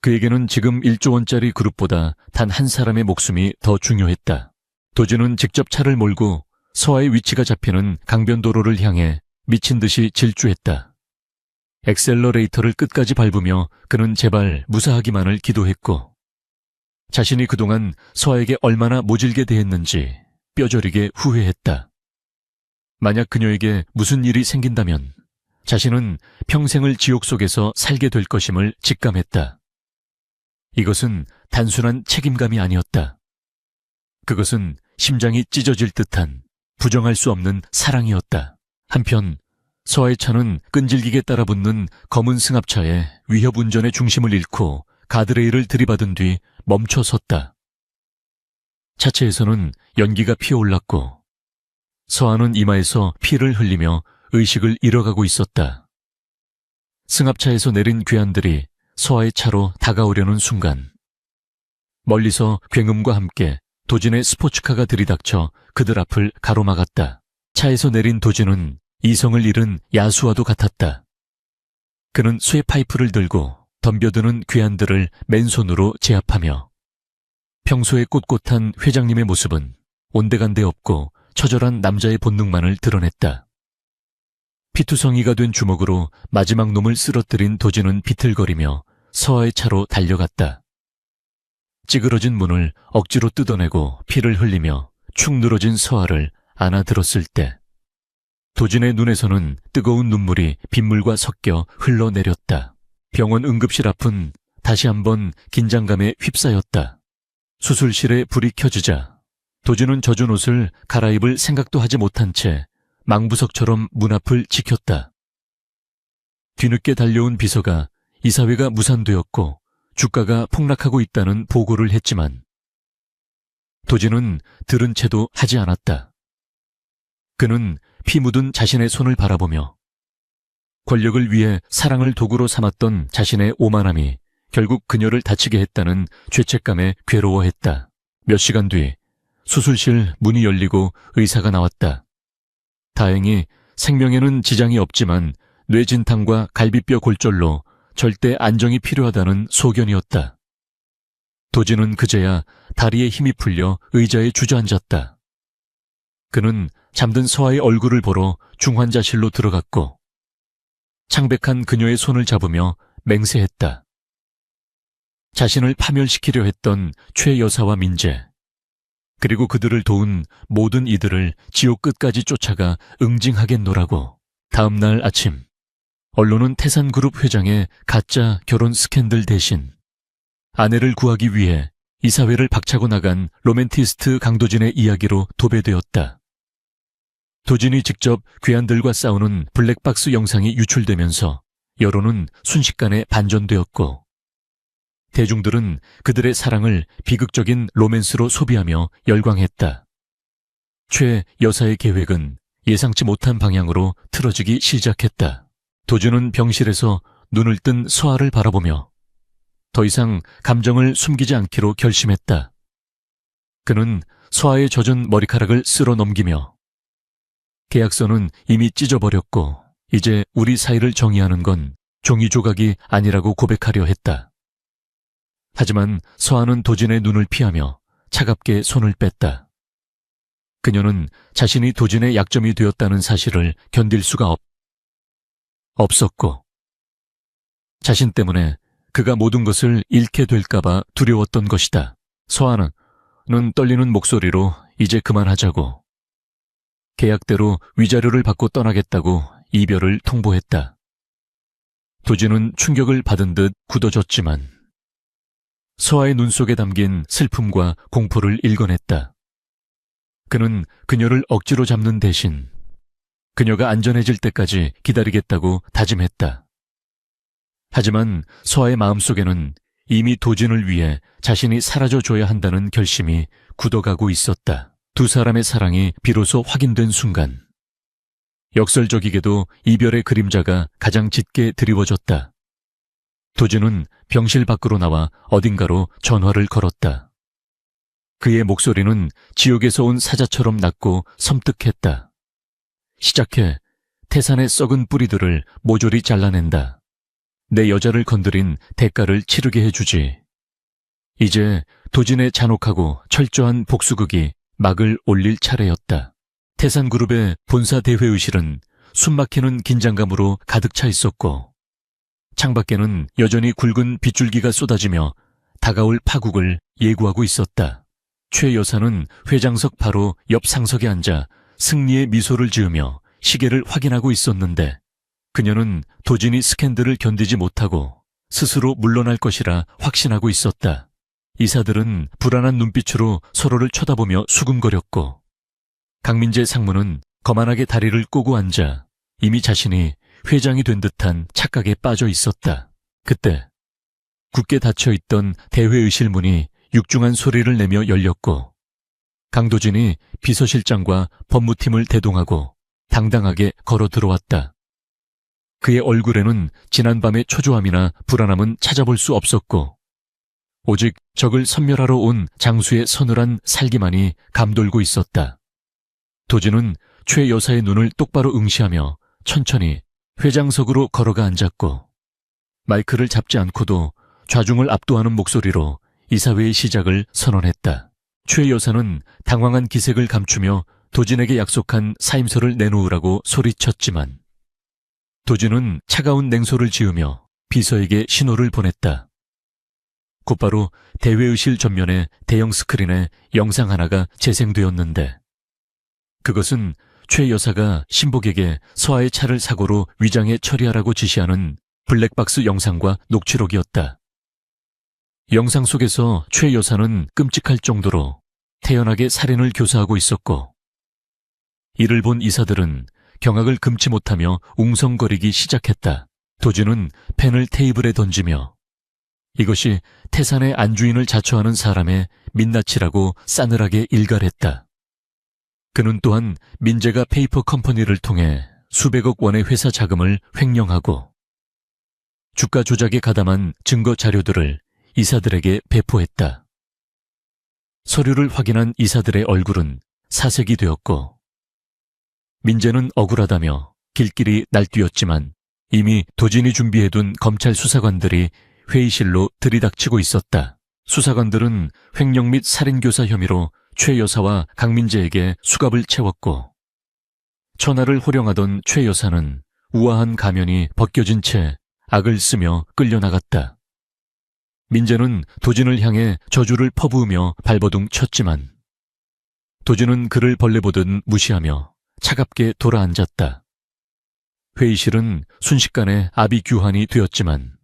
그에게는 지금 1조 원짜리 그룹보다 단 한 사람의 목숨이 더 중요했다. 도진은 직접 차를 몰고 서아의 위치가 잡히는 강변도로를 향해 미친 듯이 질주했다. 엑셀러레이터를 끝까지 밟으며 그는 제발 무사하기만을 기도했고, 자신이 그동안 서아에게 얼마나 모질게 대했는지 뼈저리게 후회했다. 만약 그녀에게 무슨 일이 생긴다면 자신은 평생을 지옥 속에서 살게 될 것임을 직감했다. 이것은 단순한 책임감이 아니었다. 그것은 심장이 찢어질 듯한 부정할 수 없는 사랑이었다. 한편 서아의 차는 끈질기게 따라붙는 검은 승합차에 위협 운전의 중심을 잃고 가드레일을 들이받은 뒤 멈춰 섰다. 차체에서는 연기가 피어올랐고, 서아는 이마에서 피를 흘리며 의식을 잃어가고 있었다. 승합차에서 내린 괴한들이 서아의 차로 다가오려는 순간, 멀리서 굉음과 함께 도진의 스포츠카가 들이닥쳐 그들 앞을 가로막았다. 차에서 내린 도진은 이성을 잃은 야수와도 같았다. 그는 쇠파이프를 들고 덤벼드는 괴한들을 맨손으로 제압하며, 평소에 꼿꼿한 회장님의 모습은 온데간데 없고 처절한 남자의 본능만을 드러냈다. 피투성이가 된 주먹으로 마지막 놈을 쓰러뜨린 도진은 비틀거리며 서아의 차로 달려갔다. 찌그러진 문을 억지로 뜯어내고 피를 흘리며 축 늘어진 서아를 안아들었을 때, 도진의 눈에서는 뜨거운 눈물이 빗물과 섞여 흘러내렸다. 병원 응급실 앞은 다시 한번 긴장감에 휩싸였다. 수술실에 불이 켜지자 도진은 젖은 옷을 갈아입을 생각도 하지 못한 채 망부석처럼 문 앞을 지켰다. 뒤늦게 달려온 비서가 이사회가 무산되었고 주가가 폭락하고 있다는 보고를 했지만 도진은 들은 채도 하지 않았다. 그는 피 묻은 자신의 손을 바라보며 권력을 위해 사랑을 도구로 삼았던 자신의 오만함이 결국 그녀를 다치게 했다는 죄책감에 괴로워했다. 몇 시간 뒤 수술실 문이 열리고 의사가 나왔다. 다행히 생명에는 지장이 없지만 뇌진탕과 갈비뼈 골절로 절대 안정이 필요하다는 소견이었다. 도진은 그제야 다리에 힘이 풀려 의자에 주저앉았다. 그는 잠든 서아의 얼굴을 보러 중환자실로 들어갔고, 창백한 그녀의 손을 잡으며 맹세했다. 자신을 파멸시키려 했던 최 여사와 민재, 그리고 그들을 도운 모든 이들을 지옥 끝까지 쫓아가 응징하겠노라고. 다음 날 아침, 언론은 태산그룹 회장의 가짜 결혼 스캔들 대신 아내를 구하기 위해 이사회를 박차고 나간 로맨티스트 강도진의 이야기로 도배되었다. 도진이 직접 괴한들과 싸우는 블랙박스 영상이 유출되면서 여론은 순식간에 반전되었고 대중들은 그들의 사랑을 비극적인 로맨스로 소비하며 열광했다. 최 여사의 계획은 예상치 못한 방향으로 틀어지기 시작했다. 도준은 병실에서 눈을 뜬 서아를 바라보며 더 이상 감정을 숨기지 않기로 결심했다. 그는 서아의 젖은 머리카락을 쓸어 넘기며 계약서는 이미 찢어버렸고 이제 우리 사이를 정의하는 건 종이 조각이 아니라고 고백하려 했다. 하지만 서아는 도진의 눈을 피하며 차갑게 손을 뺐다. 그녀는 자신이 도진의 약점이 되었다는 사실을 견딜 수가 없었고 자신 때문에 그가 모든 것을 잃게 될까봐 두려웠던 것이다. 서아는 떨리는 목소리로 이제 그만하자고 계약대로 위자료를 받고 떠나겠다고 이별을 통보했다. 도진은 충격을 받은 듯 굳어졌지만 서아의 눈 속에 담긴 슬픔과 공포를 읽어냈다. 그는 그녀를 억지로 잡는 대신 그녀가 안전해질 때까지 기다리겠다고 다짐했다. 하지만 서아의 마음속에는 이미 도진을 위해 자신이 사라져줘야 한다는 결심이 굳어가고 있었다. 두 사람의 사랑이 비로소 확인된 순간 역설적이게도 이별의 그림자가 가장 짙게 드리워졌다. 도진은 병실 밖으로 나와 어딘가로 전화를 걸었다. 그의 목소리는 지옥에서 온 사자처럼 낮고 섬뜩했다. 시작해 태산의 썩은 뿌리들을 모조리 잘라낸다. 내 여자를 건드린 대가를 치르게 해주지. 이제 도진의 잔혹하고 철저한 복수극이 막을 올릴 차례였다. 태산그룹의 본사 대회의실은 숨막히는 긴장감으로 가득 차 있었고 창밖에는 여전히 굵은 빗줄기가 쏟아지며 다가올 파국을 예고하고 있었다. 최 여사는 회장석 바로 옆 상석에 앉아 승리의 미소를 지으며 시계를 확인하고 있었는데 그녀는 도진이 스캔들을 견디지 못하고 스스로 물러날 것이라 확신하고 있었다. 이사들은 불안한 눈빛으로 서로를 쳐다보며 수군거렸고 강민재 상무는 거만하게 다리를 꼬고 앉아 이미 자신이 회장이 된 듯한 착각에 빠져 있었다. 그때 굳게 닫혀있던 대회의실 문이 육중한 소리를 내며 열렸고 강도진이 비서실장과 법무팀을 대동하고 당당하게 걸어 들어왔다. 그의 얼굴에는 지난밤의 초조함이나 불안함은 찾아볼 수 없었고 오직 적을 섬멸하러 온 장수의 서늘한 살기만이 감돌고 있었다. 도진은 최 여사의 눈을 똑바로 응시하며 천천히 회장석으로 걸어가 앉았고 마이크를 잡지 않고도 좌중을 압도하는 목소리로 이사회의 시작을 선언했다. 최 여사는 당황한 기색을 감추며 도진에게 약속한 사임서를 내놓으라고 소리쳤지만 도진은 차가운 냉소를 지으며 비서에게 신호를 보냈다. 곧바로 대회의실 전면에 대형 스크린에 영상 하나가 재생되었는데 그것은 최 여사가 신복에게 서아의 차를 사고로 위장해 처리하라고 지시하는 블랙박스 영상과 녹취록이었다. 영상 속에서 최 여사는 끔찍할 정도로 태연하게 살인을 교사하고 있었고 이를 본 이사들은 경악을 금치 못하며 웅성거리기 시작했다. 도진은 펜을 테이블에 던지며 이것이 태산의 안주인을 자처하는 사람의 민낯이라고 싸늘하게 일갈했다. 그는 또한 민재가 페이퍼 컴퍼니를 통해 수백억 원의 회사 자금을 횡령하고 주가 조작에 가담한 증거 자료들을 이사들에게 배포했다. 서류를 확인한 이사들의 얼굴은 사색이 되었고 민재는 억울하다며 길길이 날뛰었지만 이미 도진이 준비해둔 검찰 수사관들이 회의실로 들이닥치고 있었다. 수사관들은 횡령 및 살인교사 혐의로 최 여사와 강민재에게 수갑을 채웠고 천하를 호령하던 최 여사는 우아한 가면이 벗겨진 채 악을 쓰며 끌려나갔다. 민재는 도진을 향해 저주를 퍼부으며 발버둥 쳤지만 도진은 그를 벌레 보듯 무시하며 차갑게 돌아앉았다. 회의실은 순식간에 아비규환이 되었지만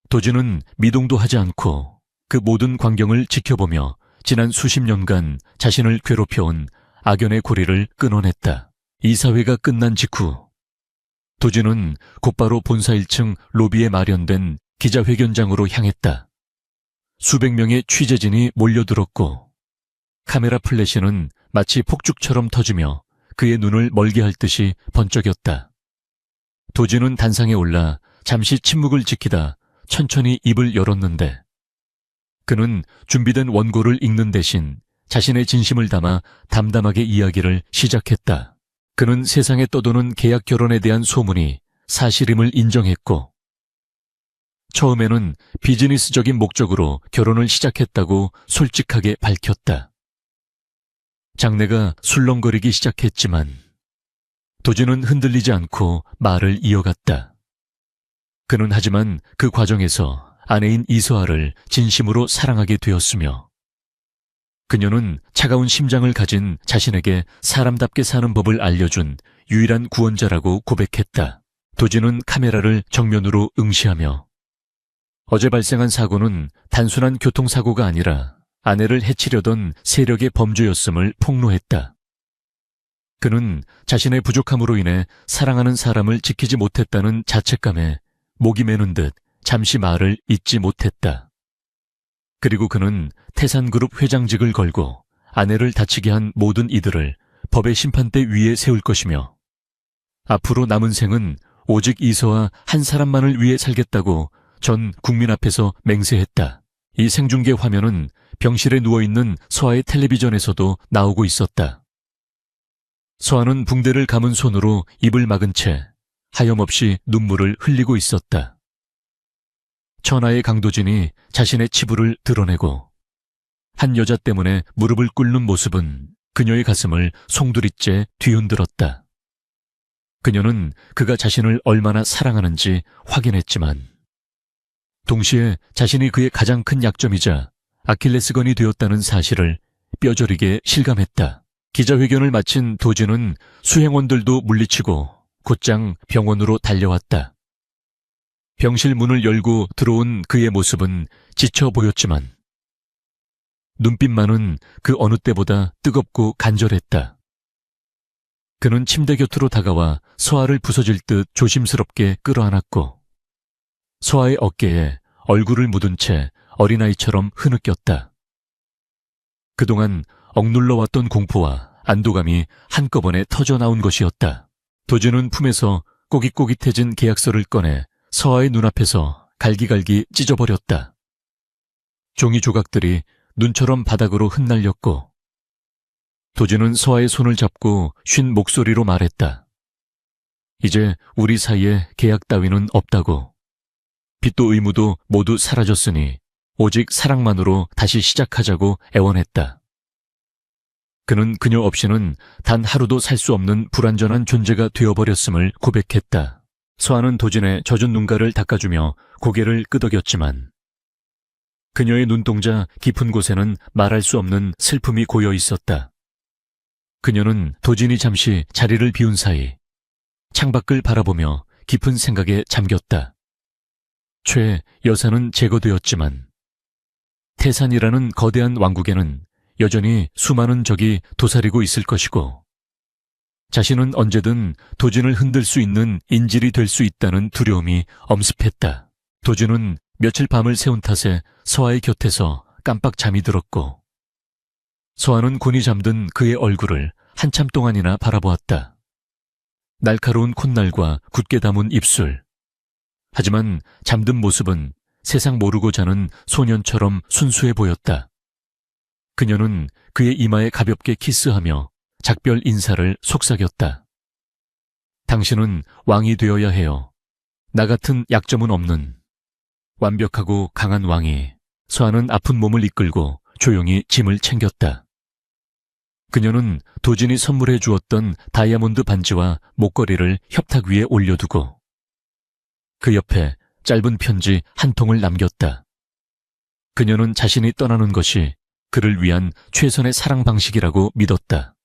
도진은 미동도 하지 않고 그 모든 광경을 지켜보며 지난 수십 년간 자신을 괴롭혀온 악연의 고리를 끊어냈다. 이사회가 끝난 직후 도진은 곧바로 본사 1층 로비에 마련된 기자회견장으로 향했다. 수백 명의 취재진이 몰려들었고 카메라 플래시는 마치 폭죽처럼 터지며 그의 눈을 멀게 할 듯이 번쩍였다. 도진은 단상에 올라 잠시 침묵을 지키다 천천히 입을 열었는데 그는 준비된 원고를 읽는 대신 자신의 진심을 담아 담담하게 이야기를 시작했다. 그는 세상에 떠도는 계약 결혼에 대한 소문이 사실임을 인정했고 처음에는 비즈니스적인 목적으로 결혼을 시작했다고 솔직하게 밝혔다. 장내가 술렁거리기 시작했지만 도진은 흔들리지 않고 말을 이어갔다. 그는 하지만 그 과정에서 아내인 이서아를 진심으로 사랑하게 되었으며 그녀는 차가운 심장을 가진 자신에게 사람답게 사는 법을 알려준 유일한 구원자라고 고백했다. 도진은 카메라를 정면으로 응시하며 어제 발생한 사고는 단순한 교통사고가 아니라 아내를 해치려던 세력의 범죄였음을 폭로했다. 그는 자신의 부족함으로 인해 사랑하는 사람을 지키지 못했다는 자책감에 목이 메는 듯 잠시 말을 잇지 못했다. 그리고 그는 태산그룹 회장직을 걸고 아내를 다치게 한 모든 이들을 법의 심판대 위에 세울 것이며 앞으로 남은 생은 오직 이서와 한 사람만을 위해 살겠다고 전 국민 앞에서 맹세했다. 이 생중계 화면은 병실에 누워있는 서아의 텔레비전에서도 나오고 있었다. 서아는 붕대를 감은 손으로 입을 막은 채 하염없이 눈물을 흘리고 있었다. 천하의 강도진이 자신의 치부를 드러내고 한 여자 때문에 무릎을 꿇는 모습은 그녀의 가슴을 송두리째 뒤흔들었다. 그녀는 그가 자신을 얼마나 사랑하는지 확인했지만 동시에 자신이 그의 가장 큰 약점이자 아킬레스건이 되었다는 사실을 뼈저리게 실감했다. 기자회견을 마친 도진은 수행원들도 물리치고 곧장 병원으로 달려왔다. 병실 문을 열고 들어온 그의 모습은 지쳐 보였지만 눈빛만은 그 어느 때보다 뜨겁고 간절했다. 그는 침대 곁으로 다가와 서아를 부서질 듯 조심스럽게 끌어안았고 서아의 어깨에 얼굴을 묻은 채 어린아이처럼 흐느꼈다. 그동안 억눌러왔던 공포와 안도감이 한꺼번에 터져나온 것이었다. 도진은 품에서 꼬깃꼬깃해진 계약서를 꺼내 서아의 눈앞에서 갈기갈기 찢어버렸다. 종이 조각들이 눈처럼 바닥으로 흩날렸고 도진은 서아의 손을 잡고 쉰 목소리로 말했다. 이제 우리 사이에 계약 따위는 없다고. 빚도 의무도 모두 사라졌으니 오직 사랑만으로 다시 시작하자고 애원했다. 그는 그녀 없이는 단 하루도 살 수 없는 불완전한 존재가 되어버렸음을 고백했다. 서아는 도진의 젖은 눈가를 닦아주며 고개를 끄덕였지만 그녀의 눈동자 깊은 곳에는 말할 수 없는 슬픔이 고여 있었다. 그녀는 도진이 잠시 자리를 비운 사이 창밖을 바라보며 깊은 생각에 잠겼다. 최 여사는 제거되었지만 태산이라는 거대한 왕국에는 여전히 수많은 적이 도사리고 있을 것이고 자신은 언제든 도진을 흔들 수 있는 인질이 될 수 있다는 두려움이 엄습했다. 도진은 며칠 밤을 새운 탓에 서아의 곁에서 깜빡 잠이 들었고 서아는 곤히 잠든 그의 얼굴을 한참 동안이나 바라보았다. 날카로운 콧날과 굳게 담은 입술. 하지만 잠든 모습은 세상 모르고 자는 소년처럼 순수해 보였다. 그녀는 그의 이마에 가볍게 키스하며 작별 인사를 속삭였다. 당신은 왕이 되어야 해요. 나 같은 약점은 없는 완벽하고 강한 왕이. 서아는 아픈 몸을 이끌고 조용히 짐을 챙겼다. 그녀는 도진이 선물해 주었던 다이아몬드 반지와 목걸이를 협탁 위에 올려두고 그 옆에 짧은 편지 한 통을 남겼다. 그녀는 자신이 떠나는 것이 그를 위한 최선의 사랑 방식이라고 믿었다.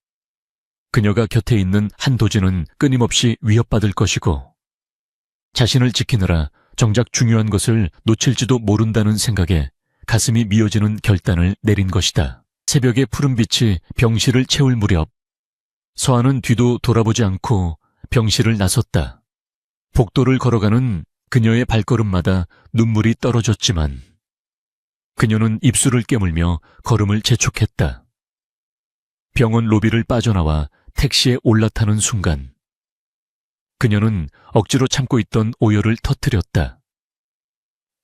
그녀가 곁에 있는 한도진은 끊임없이 위협받을 것이고 자신을 지키느라 정작 중요한 것을 놓칠지도 모른다는 생각에 가슴이 미어지는 결단을 내린 것이다. 새벽의 푸른 빛이 병실을 채울 무렵 서아는 뒤도 돌아보지 않고 병실을 나섰다. 복도를 걸어가는 그녀의 발걸음마다 눈물이 떨어졌지만 그녀는 입술을 깨물며 걸음을 재촉했다. 병원 로비를 빠져나와 택시에 올라타는 순간 그녀는 억지로 참고 있던 오열을 터뜨렸다.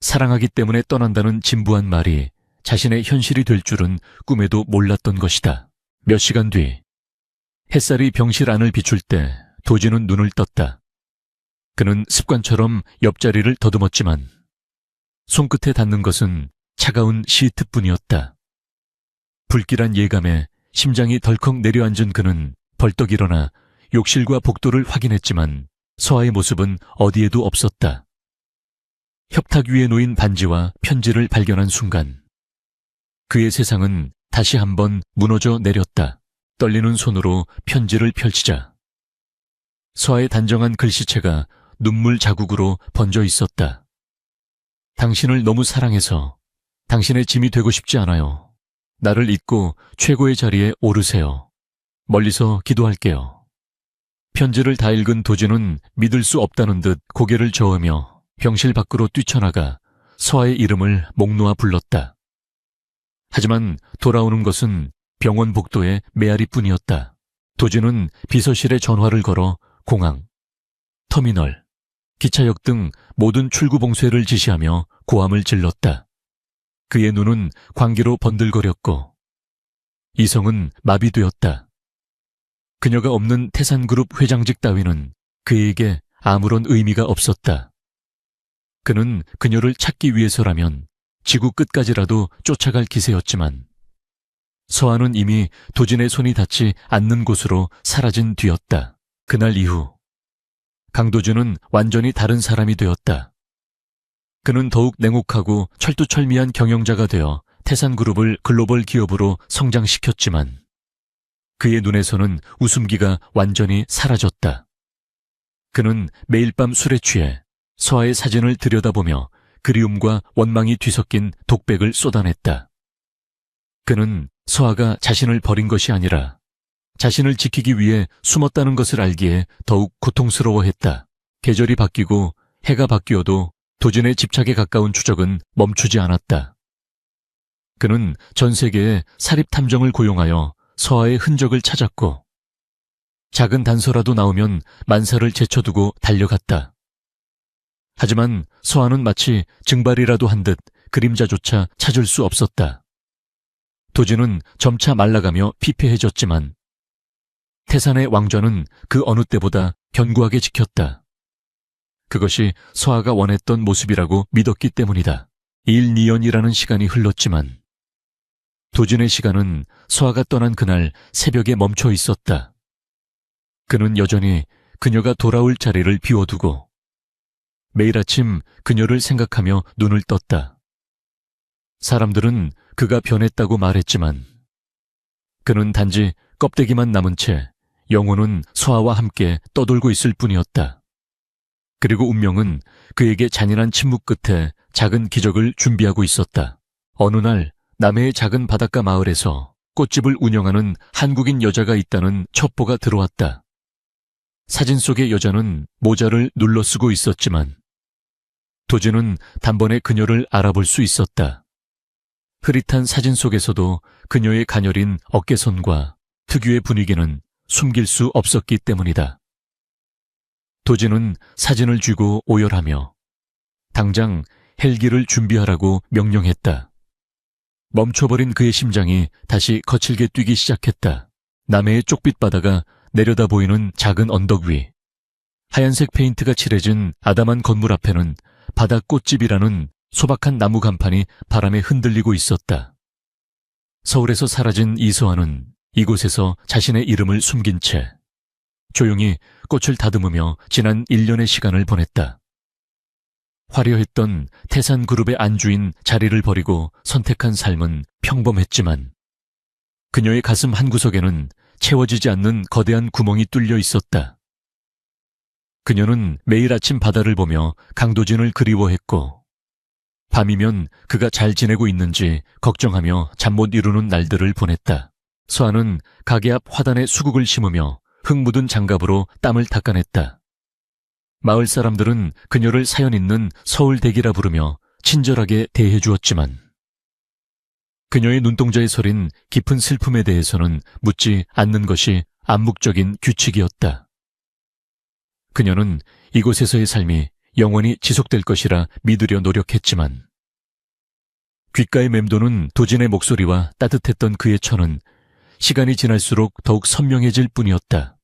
사랑하기 때문에 떠난다는 진부한 말이 자신의 현실이 될 줄은 꿈에도 몰랐던 것이다. 몇 시간 뒤 햇살이 병실 안을 비출 때 도진은 눈을 떴다. 그는 습관처럼 옆자리를 더듬었지만 손끝에 닿는 것은 차가운 시트뿐이었다. 불길한 예감에 심장이 덜컥 내려앉은 그는 벌떡 일어나 욕실과 복도를 확인했지만 서아의 모습은 어디에도 없었다. 협탁 위에 놓인 반지와 편지를 발견한 순간 그의 세상은 다시 한번 무너져 내렸다. 떨리는 손으로 편지를 펼치자 서아의 단정한 글씨체가 눈물 자국으로 번져 있었다. 당신을 너무 사랑해서 당신의 짐이 되고 싶지 않아요. 나를 잊고 최고의 자리에 오르세요. 멀리서 기도할게요. 편지를 다 읽은 도진은 믿을 수 없다는 듯 고개를 저으며 병실 밖으로 뛰쳐나가 서아의 이름을 목 놓아 불렀다. 하지만 돌아오는 것은 병원 복도의 메아리뿐이었다. 도진은 비서실에 전화를 걸어 공항, 터미널, 기차역 등 모든 출구 봉쇄를 지시하며 고함을 질렀다. 그의 눈은 광기로 번들거렸고 이성은 마비되었다. 그녀가 없는 태산그룹 회장직 따위는 그에게 아무런 의미가 없었다. 그는 그녀를 찾기 위해서라면 지구 끝까지라도 쫓아갈 기세였지만 서아는 이미 도진의 손이 닿지 않는 곳으로 사라진 뒤였다. 그날 이후 강도준은 완전히 다른 사람이 되었다. 그는 더욱 냉혹하고 철두철미한 경영자가 되어 태산그룹을 글로벌 기업으로 성장시켰지만 그의 눈에서는 웃음기가 완전히 사라졌다. 그는 매일 밤 술에 취해 서아의 사진을 들여다보며 그리움과 원망이 뒤섞인 독백을 쏟아냈다. 그는 서아가 자신을 버린 것이 아니라 자신을 지키기 위해 숨었다는 것을 알기에 더욱 고통스러워했다. 계절이 바뀌고 해가 바뀌어도 도진의 집착에 가까운 추적은 멈추지 않았다. 그는 전 세계에 사립탐정을 고용하여 서아의 흔적을 찾았고 작은 단서라도 나오면 만사를 제쳐두고 달려갔다. 하지만 서아는 마치 증발이라도 한 듯 그림자조차 찾을 수 없었다. 도진은 점차 말라가며 피폐해졌지만 태산의 왕좌는 그 어느 때보다 견고하게 지켰다. 그것이 서아가 원했던 모습이라고 믿었기 때문이다. 1, 2년이라는 시간이 흘렀지만 도진의 시간은 서아가 떠난 그날 새벽에 멈춰 있었다. 그는 여전히 그녀가 돌아올 자리를 비워두고 매일 아침 그녀를 생각하며 눈을 떴다. 사람들은 그가 변했다고 말했지만 그는 단지 껍데기만 남은 채 영혼은 서아와 함께 떠돌고 있을 뿐이었다. 그리고 운명은 그에게 잔인한 침묵 끝에 작은 기적을 준비하고 있었다. 어느 날 남해의 작은 바닷가 마을에서 꽃집을 운영하는 한국인 여자가 있다는 첩보가 들어왔다. 사진 속의 여자는 모자를 눌러 쓰고 있었지만 도진은 단번에 그녀를 알아볼 수 있었다. 흐릿한 사진 속에서도 그녀의 가녀린 어깨선과 특유의 분위기는 숨길 수 없었기 때문이다. 도진은 사진을 쥐고 오열하며 당장 헬기를 준비하라고 명령했다. 멈춰버린 그의 심장이 다시 거칠게 뛰기 시작했다. 남해의 쪽빛 바다가 내려다 보이는 작은 언덕 위 하얀색 페인트가 칠해진 아담한 건물 앞에는 바다 꽃집이라는 소박한 나무 간판이 바람에 흔들리고 있었다. 서울에서 사라진 이서아는 이곳에서 자신의 이름을 숨긴 채 조용히 꽃을 다듬으며 지난 1년의 시간을 보냈다. 화려했던 태산그룹의 안주인 자리를 버리고 선택한 삶은 평범했지만 그녀의 가슴 한구석에는 채워지지 않는 거대한 구멍이 뚫려 있었다. 그녀는 매일 아침 바다를 보며 강도진을 그리워했고 밤이면 그가 잘 지내고 있는지 걱정하며 잠 못 이루는 날들을 보냈다. 서아는 가게 앞 화단에 수국을 심으며 흙 묻은 장갑으로 땀을 닦아냈다. 마을 사람들은 그녀를 사연 있는 서울대기라 부르며 친절하게 대해주었지만 그녀의 눈동자에 서린 깊은 슬픔에 대해서는 묻지 않는 것이 암묵적인 규칙이었다. 그녀는 이곳에서의 삶이 영원히 지속될 것이라 믿으려 노력했지만 귓가에 맴도는 도진의 목소리와 따뜻했던 그의 천은 시간이 지날수록 더욱 선명해질 뿐이었다.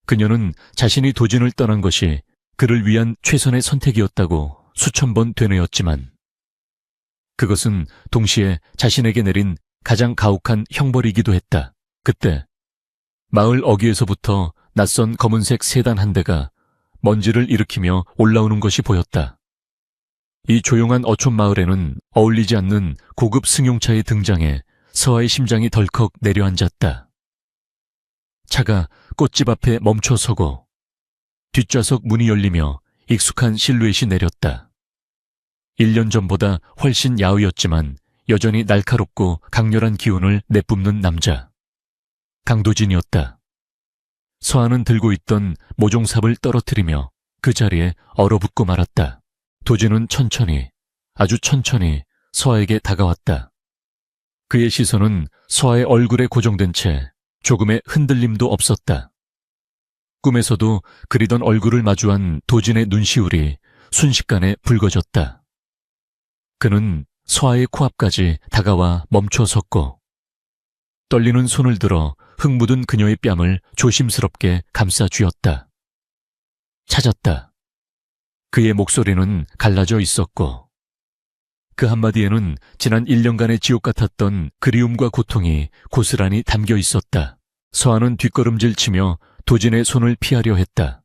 그녀는 자신이 도진을 떠난 것이 그를 위한 최선의 선택이었다고 수천 번 되뇌었지만 그것은 동시에 자신에게 내린 가장 가혹한 형벌이기도 했다. 그때 마을 어귀에서부터 낯선 검은색 세단 한 대가 먼지를 일으키며 올라오는 것이 보였다. 이 조용한 어촌 마을에는 어울리지 않는 고급 승용차의 등장에 서아의 심장이 덜컥 내려앉았다. 차가 꽃집 앞에 멈춰서고 뒷좌석 문이 열리며 익숙한 실루엣이 내렸다. 1년 전보다 훨씬 야위었지만 여전히 날카롭고 강렬한 기운을 내뿜는 남자. 강도진이었다. 서아는 들고 있던 모종삽을 떨어뜨리며 그 자리에 얼어붙고 말았다. 도진은 천천히, 아주 천천히 서아에게 다가왔다. 그의 시선은 서아의 얼굴에 고정된 채 조금의 흔들림도 없었다. 꿈에서도 그리던 얼굴을 마주한 도진의 눈시울이 순식간에 붉어졌다. 그는 서아의 코앞까지 다가와 멈춰 섰고 떨리는 손을 들어 흙 묻은 그녀의 뺨을 조심스럽게 감싸 쥐었다. 찾았다. 그의 목소리는 갈라져 있었고 그 한마디에는 지난 1년간의 지옥 같았던 그리움과 고통이 고스란히 담겨 있었다. 서아는 뒷걸음질 치며 도진의 손을 피하려 했다.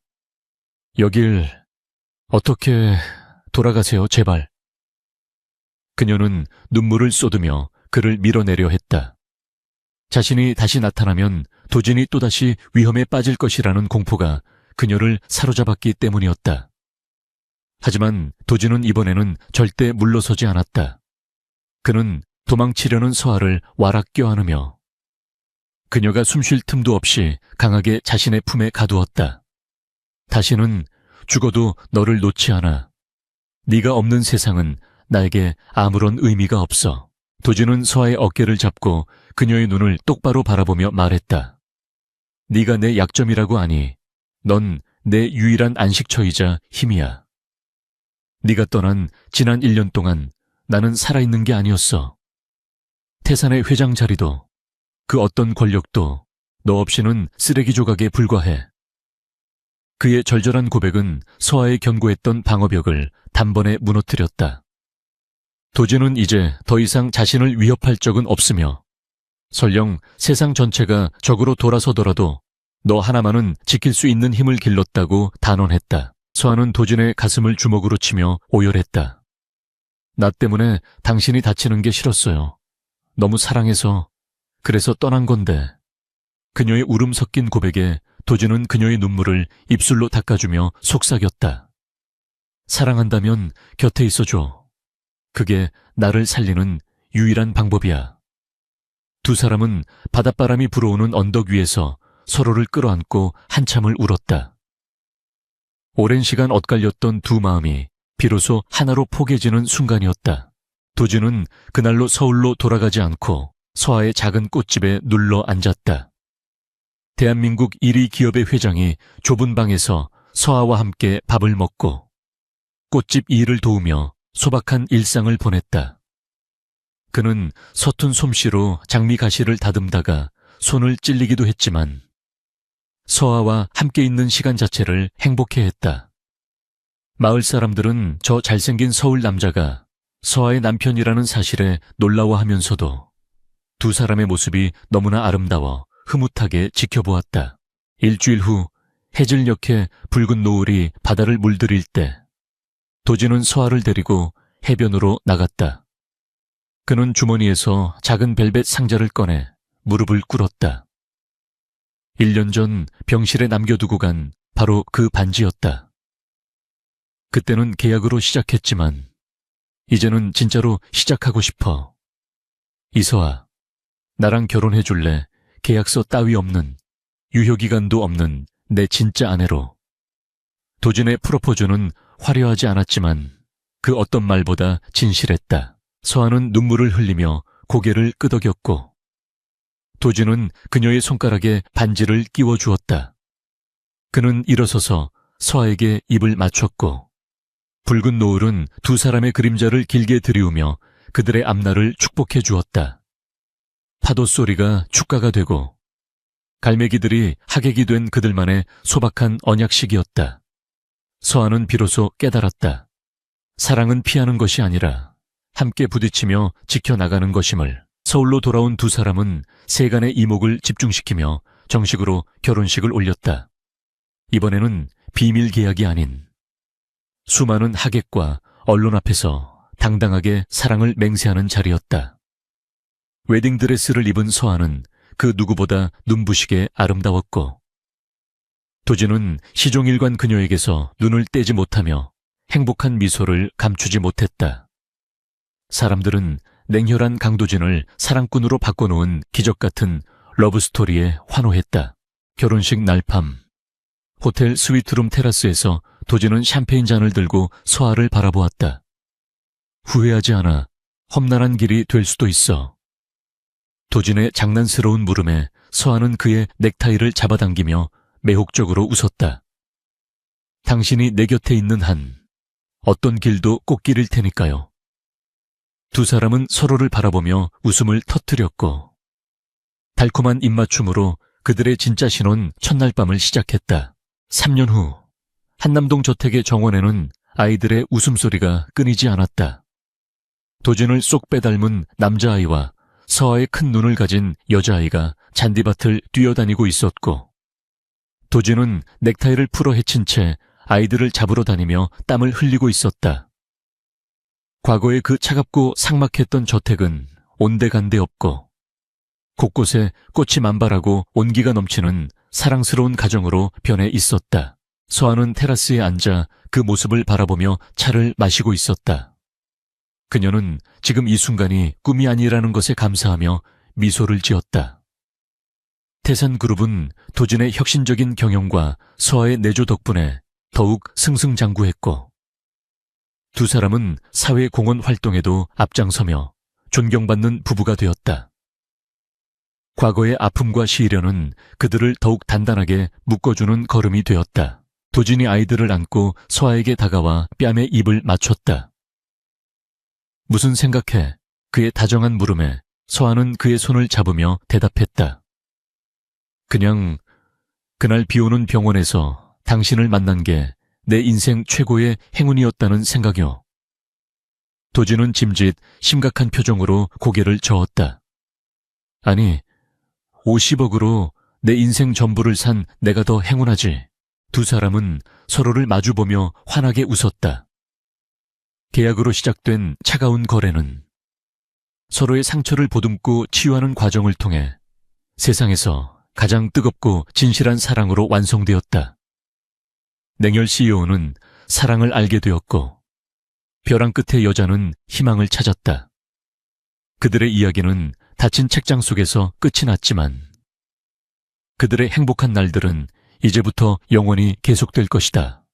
여길 어떻게 돌아가세요, 제발. 그녀는 눈물을 쏟으며 그를 밀어내려 했다. 자신이 다시 나타나면 도진이 또다시 위험에 빠질 것이라는 공포가 그녀를 사로잡았기 때문이었다. 하지만 도진은 이번에는 절대 물러서지 않았다. 그는 도망치려는 서아를 와락 껴안으며 그녀가 숨쉴 틈도 없이 강하게 자신의 품에 가두었다. 다시는 죽어도 너를 놓지 않아. 네가 없는 세상은 나에게 아무런 의미가 없어. 도진은 서아의 어깨를 잡고 그녀의 눈을 똑바로 바라보며 말했다. 네가 내 약점이라고 아니. 넌 내 유일한 안식처이자 힘이야. 네가 떠난 지난 1년 동안 나는 살아있는 게 아니었어. 태산의 회장 자리도 그 어떤 권력도 너 없이는 쓰레기 조각에 불과해. 그의 절절한 고백은 서아의 견고했던 방어벽을 단번에 무너뜨렸다. 도진은 이제 더 이상 자신을 위협할 적은 없으며 설령 세상 전체가 적으로 돌아서더라도 너 하나만은 지킬 수 있는 힘을 길렀다고 단언했다. 서아는 도진의 가슴을 주먹으로 치며 오열했다. 나 때문에 당신이 다치는 게 싫었어요. 너무 사랑해서 그래서 떠난 건데. 그녀의 울음 섞인 고백에 도진은 그녀의 눈물을 입술로 닦아주며 속삭였다. 사랑한다면 곁에 있어줘. 그게 나를 살리는 유일한 방법이야. 두 사람은 바닷바람이 불어오는 언덕 위에서 서로를 끌어안고 한참을 울었다. 오랜 시간 엇갈렸던 두 마음이 비로소 하나로 포개지는 순간이었다. 도진은 그날로 서울로 돌아가지 않고 서아의 작은 꽃집에 눌러 앉았다. 대한민국 1위 기업의 회장이 좁은 방에서 서아와 함께 밥을 먹고 꽃집 일을 도우며 소박한 일상을 보냈다. 그는 서툰 솜씨로 장미 가시를 다듬다가 손을 찔리기도 했지만 서아와 함께 있는 시간 자체를 행복해했다. 마을 사람들은 저 잘생긴 서울 남자가 서아의 남편이라는 사실에 놀라워하면서도 두 사람의 모습이 너무나 아름다워 흐뭇하게 지켜보았다. 일주일 후 해질녘에 붉은 노을이 바다를 물들일 때 도진은 서아를 데리고 해변으로 나갔다. 그는 주머니에서 작은 벨벳 상자를 꺼내 무릎을 꿇었다. 1년 전 병실에 남겨두고 간 바로 그 반지였다. 그때는 계약으로 시작했지만 이제는 진짜로 시작하고 싶어. 이서아, 나랑 결혼해 줄래? 계약서 따위 없는 유효기간도 없는 내 진짜 아내로. 도진의 프로포즈는 화려하지 않았지만 그 어떤 말보다 진실했다. 서한은 눈물을 흘리며 고개를 끄덕였고 도진은 그녀의 손가락에 반지를 끼워 주었다. 그는 일어서서 서아에게 입을 맞췄고 붉은 노을은 두 사람의 그림자를 길게 들이우며 그들의 앞날을 축복해 주었다. 파도 소리가 축가가 되고 갈매기들이 하객이 된 그들만의 소박한 언약식이었다. 서한은 비로소 깨달았다. 사랑은 피하는 것이 아니라 함께 부딪히며 지켜나가는 것임을. 서울로 돌아온 두 사람은 세간의 이목을 집중시키며 정식으로 결혼식을 올렸다. 이번에는 비밀 계약이 아닌 수많은 하객과 언론 앞에서 당당하게 사랑을 맹세하는 자리였다. 웨딩드레스를 입은 서한은 그 누구보다 눈부시게 아름다웠고 도진은 시종일관 그녀에게서 눈을 떼지 못하며 행복한 미소를 감추지 못했다. 사람들은 냉혈한 강도진을 사랑꾼으로 바꿔놓은 기적같은 러브스토리에 환호했다. 결혼식 날 밤 호텔 스위트룸 테라스에서 도진은 샴페인 잔을 들고 서아를 바라보았다. 후회하지 않아. 험난한 길이 될 수도 있어. 도진의 장난스러운 물음에 서아는 그의 넥타이를 잡아당기며 매혹적으로 웃었다. 당신이 내 곁에 있는 한 어떤 길도 꽃길일 테니까요. 두 사람은 서로를 바라보며 웃음을 터뜨렸고 달콤한 입맞춤으로 그들의 진짜 신혼 첫날 밤을 시작했다. 3년 후 한남동 저택의 정원에는 아이들의 웃음소리가 끊이지 않았다. 도진을 쏙 빼닮은 남자아이와 서아의 큰 눈을 가진 여자아이가 잔디밭을 뛰어다니고 있었고 도진은 넥타이를 풀어 헤친 채 아이들을 잡으러 다니며 땀을 흘리고 있었다. 과거의 그 차갑고 삭막했던 저택은 온데간데 없고 곳곳에 꽃이 만발하고 온기가 넘치는 사랑스러운 가정으로 변해 있었다. 서아는 테라스에 앉아 그 모습을 바라보며 차를 마시고 있었다. 그녀는 지금 이 순간이 꿈이 아니라는 것에 감사하며 미소를 지었다. 태산그룹은 도진의 혁신적인 경영과 서아의 내조 덕분에 더욱 승승장구했고 두 사람은 사회공헌 활동에도 앞장서며 존경받는 부부가 되었다. 과거의 아픔과 시련은 그들을 더욱 단단하게 묶어주는 걸음이 되었다. 도진이 아이들을 안고 서아에게 다가와 뺨에 입을 맞췄다. 무슨 생각해? 그의 다정한 물음에 서아는 그의 손을 잡으며 대답했다. 그냥 그날 비오는 병원에서 당신을 만난 게 내 인생 최고의 행운이었다는 생각이요. 도진은 짐짓 심각한 표정으로 고개를 저었다. 아니, 50억으로 내 인생 전부를 산 내가 더 행운하지. 두 사람은 서로를 마주보며 환하게 웃었다. 계약으로 시작된 차가운 거래는 서로의 상처를 보듬고 치유하는 과정을 통해 세상에서 가장 뜨겁고 진실한 사랑으로 완성되었다. 냉혈 CEO는 사랑을 알게 되었고 벼랑 끝의 여자는 희망을 찾았다. 그들의 이야기는 닫힌 책장 속에서 끝이 났지만 그들의 행복한 날들은 이제부터 영원히 계속될 것이다.